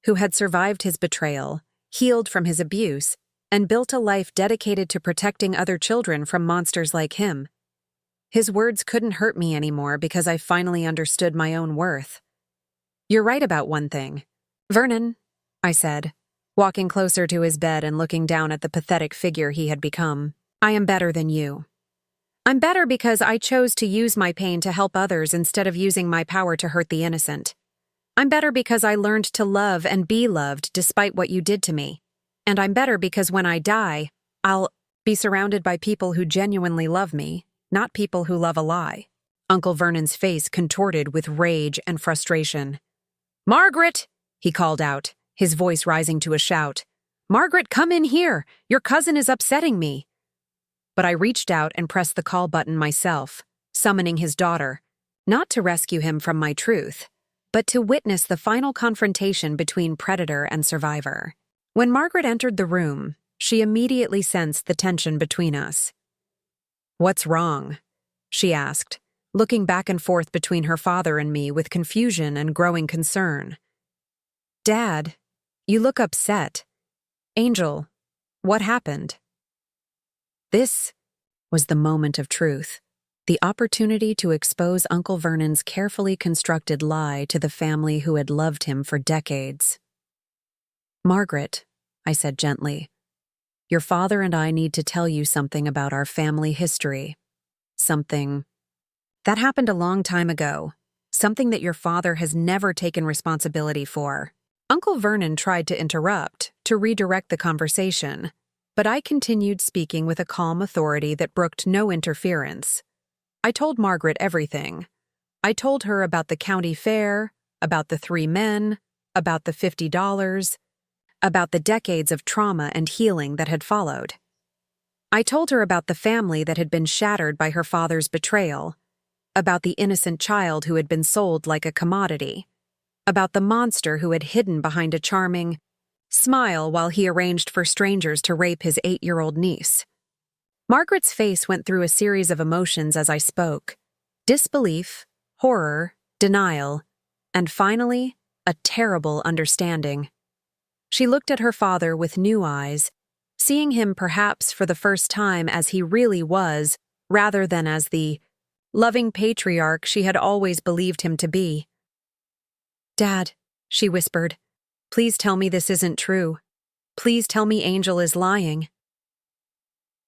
who had survived his betrayal, healed from his abuse, and built a life dedicated to protecting other children from monsters like him. His words couldn't hurt me anymore because I finally understood my own worth. "You're right about one thing, Vernon," I said, walking closer to his bed and looking down at the pathetic figure he had become. "I am better than you. I'm better because I chose to use my pain to help others instead of using my power to hurt the innocent. I'm better because I learned to love and be loved despite what you did to me. And I'm better because when I die, I'll be surrounded by people who genuinely love me, not people who love a lie." Uncle Vernon's face contorted with rage and frustration. "Margaret!" he called out, his voice rising to a shout. "Margaret, come in here! Your cousin is upsetting me!" But I reached out and pressed the call button myself, summoning his daughter, not to rescue him from my truth, but to witness the final confrontation between predator and survivor. When Margaret entered the room, she immediately sensed the tension between us. "What's wrong?" she asked, looking back and forth between her father and me with confusion and growing concern. "Dad, you look upset. Angel, what happened?" This was the moment of truth, the opportunity to expose Uncle Vernon's carefully constructed lie to the family who had loved him for decades. "Margaret," I said gently, "your father and I need to tell you something about our family history. Something that happened a long time ago. Something that your father has never taken responsibility for." Uncle Vernon tried to interrupt, to redirect the conversation, but I continued speaking with a calm authority that brooked no interference. I told Margaret everything. I told her about the county fair, about the 3 men, about the $50, about the decades of trauma and healing that had followed. I told her about the family that had been shattered by her father's betrayal, about the innocent child who had been sold like a commodity, about the monster who had hidden behind a charming smile while he arranged for strangers to rape his 8-year-old niece. Margaret's face went through a series of emotions as I spoke: disbelief, horror, denial, and finally, a terrible understanding. She looked at her father with new eyes, seeing him perhaps for the first time as he really was, rather than as the loving patriarch she had always believed him to be. "Dad," she whispered, "please tell me this isn't true. Please tell me Angel is lying."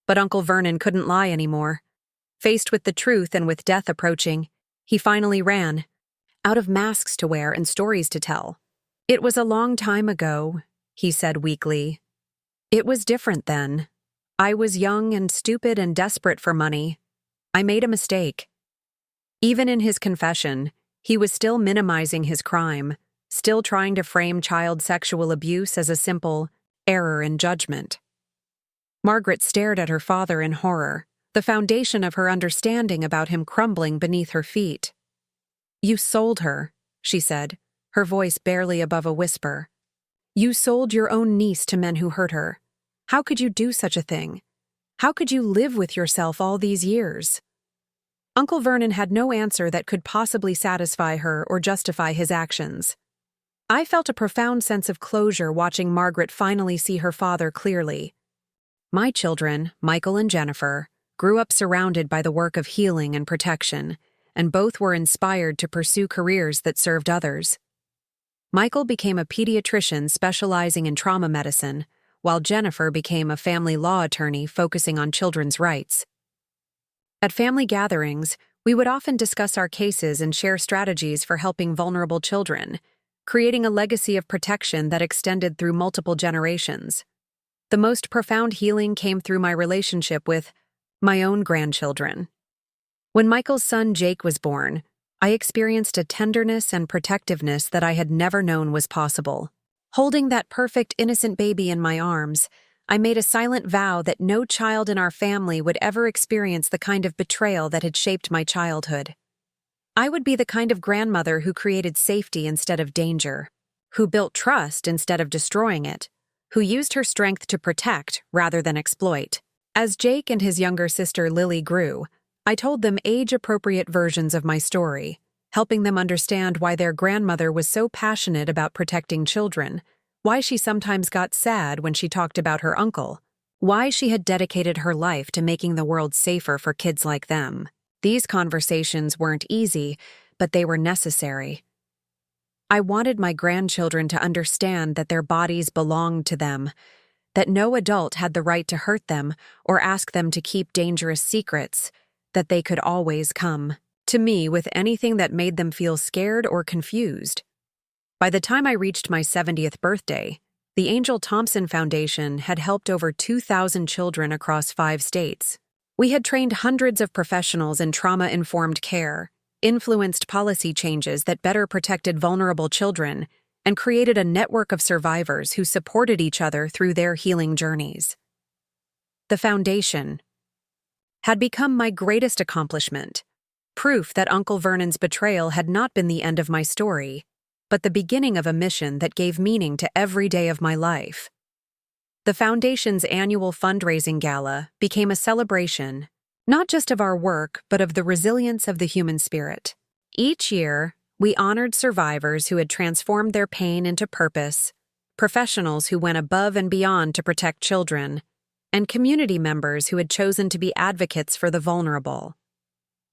But Uncle Vernon couldn't lie anymore. Faced with the truth and with death approaching, he finally ran, out of masks to wear and stories to tell. "It was a long time ago," he said weakly. "It was different then. I was young and stupid and desperate for money. I made a mistake." Even in his confession, he was still minimizing his crime, still trying to frame child sexual abuse as a simple error in judgment. Margaret stared at her father in horror, the foundation of her understanding about him crumbling beneath her feet. "You sold her," she said, her voice barely above a whisper. "You sold your own niece to men who hurt her. How could you do such a thing? How could you live with yourself all these years?" Uncle Vernon had no answer that could possibly satisfy her or justify his actions. I felt a profound sense of closure watching Margaret finally see her father clearly. My children, Michael and Jennifer, grew up surrounded by the work of healing and protection, and both were inspired to pursue careers that served others. Michael became a pediatrician specializing in trauma medicine, while Jennifer became a family law attorney focusing on children's rights. At family gatherings, we would often discuss our cases and share strategies for helping vulnerable children, creating a legacy of protection that extended through multiple generations. The most profound healing came through my relationship with my own grandchildren. When Michael's son Jake was born, I experienced a tenderness and protectiveness that I had never known was possible. Holding that perfect, innocent baby in my arms, I made a silent vow that no child in our family would ever experience the kind of betrayal that had shaped my childhood. I would be the kind of grandmother who created safety instead of danger, who built trust instead of destroying it, who used her strength to protect rather than exploit. As Jake and his younger sister Lily grew, I told them age-appropriate versions of my story, helping them understand why their grandmother was so passionate about protecting children, why she sometimes got sad when she talked about her uncle, why she had dedicated her life to making the world safer for kids like them. These conversations weren't easy, but they were necessary. I wanted my grandchildren to understand that their bodies belonged to them, that no adult had the right to hurt them or ask them to keep dangerous secrets, that they could always come to me with anything that made them feel scared or confused. By the time I reached my 70th birthday, the Angel Thompson Foundation had helped over 2,000 children across 5 states. We had trained hundreds of professionals in trauma-informed care, influenced policy changes that better protected vulnerable children, and created a network of survivors who supported each other through their healing journeys. The foundation had become my greatest accomplishment, proof that Uncle Vernon's betrayal had not been the end of my story, but the beginning of a mission that gave meaning to every day of my life. The Foundation's annual fundraising gala became a celebration, not just of our work, but of the resilience of the human spirit. Each year, we honored survivors who had transformed their pain into purpose, professionals who went above and beyond to protect children, and community members who had chosen to be advocates for the vulnerable.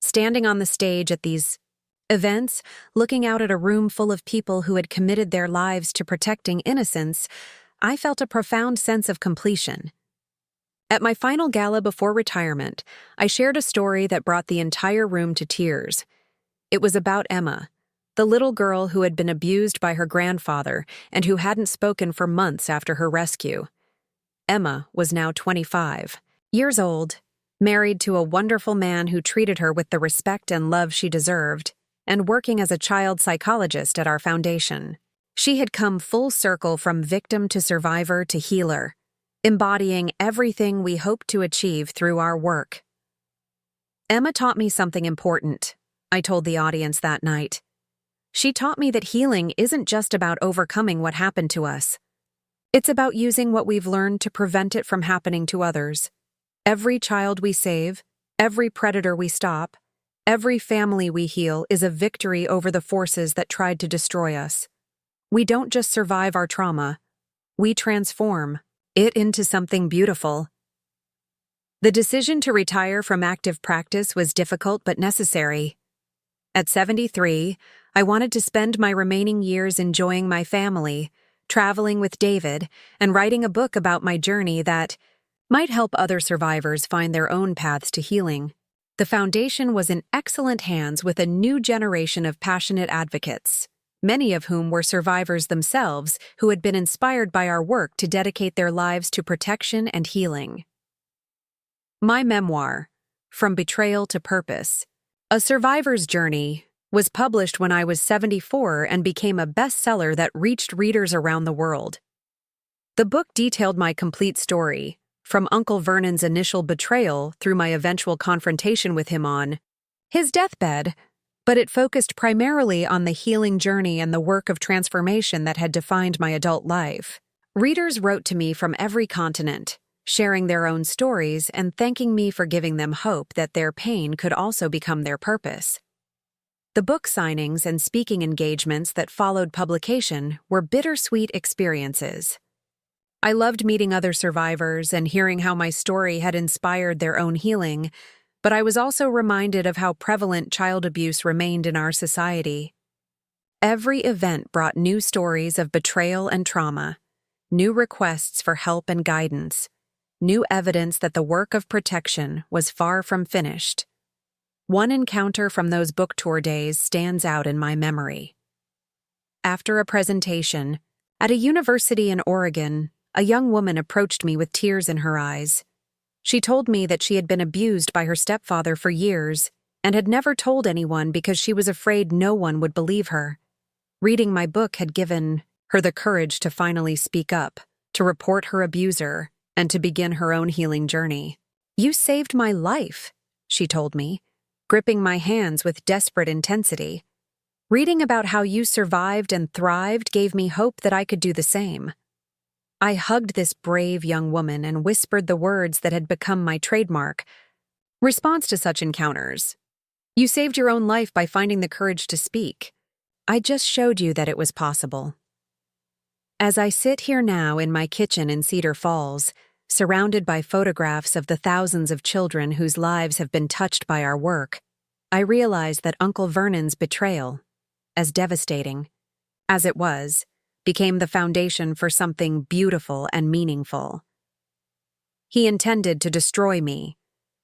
Standing on the stage at these events, looking out at a room full of people who had committed their lives to protecting innocence, I felt a profound sense of completion. At my final gala before retirement, I shared a story that brought the entire room to tears. It was about Emma, the little girl who had been abused by her grandfather and who hadn't spoken for months after her rescue. Emma was now 25 years old, married to a wonderful man who treated her with the respect and love she deserved, and working as a child psychologist at our foundation. She had come full circle from victim to survivor to healer, embodying everything we hope to achieve through our work. Emma taught me something important, I told the audience that night. She taught me that healing isn't just about overcoming what happened to us. It's about using what we've learned to prevent it from happening to others. Every child we save, every predator we stop, every family we heal is a victory over the forces that tried to destroy us. We don't just survive our trauma, we transform it into something beautiful. The decision to retire from active practice was difficult but necessary. At 73, I wanted to spend my remaining years enjoying my family, traveling with David, and writing a book about my journey that might help other survivors find their own paths to healing. The foundation was in excellent hands with a new generation of passionate advocates, many of whom were survivors themselves who had been inspired by our work to dedicate their lives to protection and healing. My memoir, From Betrayal to Purpose, A Survivor's Journey, was published when I was 74 and became a bestseller that reached readers around the world. The book detailed my complete story, from Uncle Vernon's initial betrayal through my eventual confrontation with him on his deathbed, but it focused primarily on the healing journey and the work of transformation that had defined my adult life. Readers wrote to me from every continent, sharing their own stories and thanking me for giving them hope that their pain could also become their purpose. The book signings and speaking engagements that followed publication were bittersweet experiences. I loved meeting other survivors and hearing how my story had inspired their own healing, but I was also reminded of how prevalent child abuse remained in our society. Every event brought new stories of betrayal and trauma, new requests for help and guidance, new evidence that the work of protection was far from finished. One encounter from those book tour days stands out in my memory. After a presentation, at a university in Oregon, a young woman approached me with tears in her eyes. She told me that she had been abused by her stepfather for years and had never told anyone because she was afraid no one would believe her. Reading my book had given her the courage to finally speak up, to report her abuser, and to begin her own healing journey. "You saved my life," she told me, gripping my hands with desperate intensity. "Reading about how you survived and thrived gave me hope that I could do the same." I hugged this brave young woman and whispered the words that had become my trademark response to such encounters. "You saved your own life by finding the courage to speak. I just showed you that it was possible." As I sit here now in my kitchen in Cedar Falls, surrounded by photographs of the thousands of children whose lives have been touched by our work, I realize that Uncle Vernon's betrayal, as devastating as it was, became the foundation for something beautiful and meaningful. He intended to destroy me,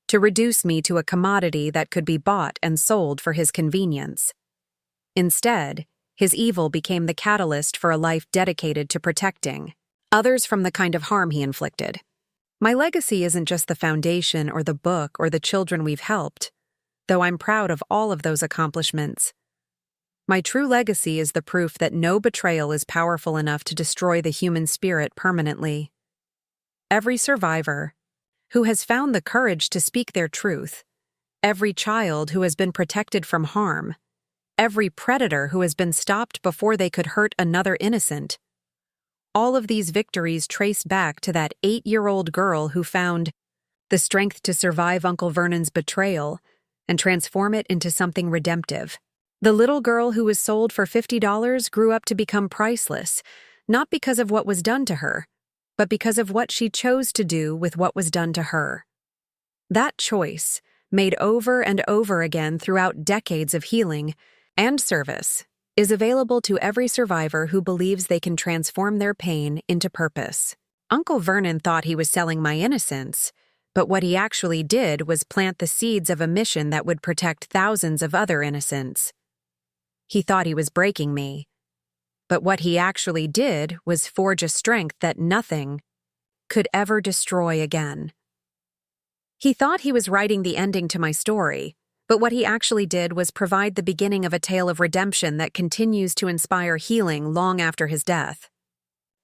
to reduce me to a commodity that could be bought and sold for his convenience. Instead, his evil became the catalyst for a life dedicated to protecting others from the kind of harm he inflicted. My legacy isn't just the foundation or the book or the children we've helped, though I'm proud of all of those accomplishments. My true legacy is the proof that no betrayal is powerful enough to destroy the human spirit permanently. Every survivor who has found the courage to speak their truth, every child who has been protected from harm, every predator who has been stopped before they could hurt another innocent, all of these victories trace back to that 8-year-old girl who found the strength to survive Uncle Vernon's betrayal and transform it into something redemptive. The little girl who was sold for $50 grew up to become priceless, not because of what was done to her, but because of what she chose to do with what was done to her. That choice, made over and over again throughout decades of healing and service, is available to every survivor who believes they can transform their pain into purpose. Uncle Vernon thought he was selling my innocence, but what he actually did was plant the seeds of a mission that would protect thousands of other innocents. He thought he was breaking me, but what he actually did was forge a strength that nothing could ever destroy again. He thought he was writing the ending to my story, But what he actually did was provide the beginning of a tale of redemption that continues to inspire healing long after his death.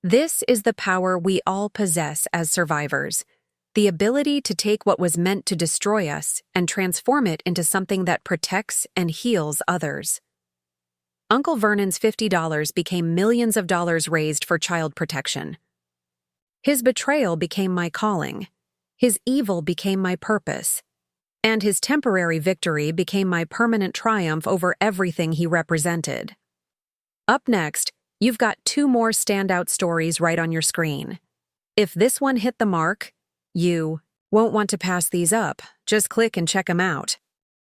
This is the power we all possess as survivors, the ability to take what was meant to destroy us and transform it into something that protects and heals others. Uncle Vernon's $50 became millions of dollars raised for child protection. His betrayal became my calling. His evil became my purpose. And his temporary victory became my permanent triumph over everything he represented. Up next, you've got 2 more standout stories right on your screen. If this one hit the mark, you won't want to pass these up. Just click and check them out.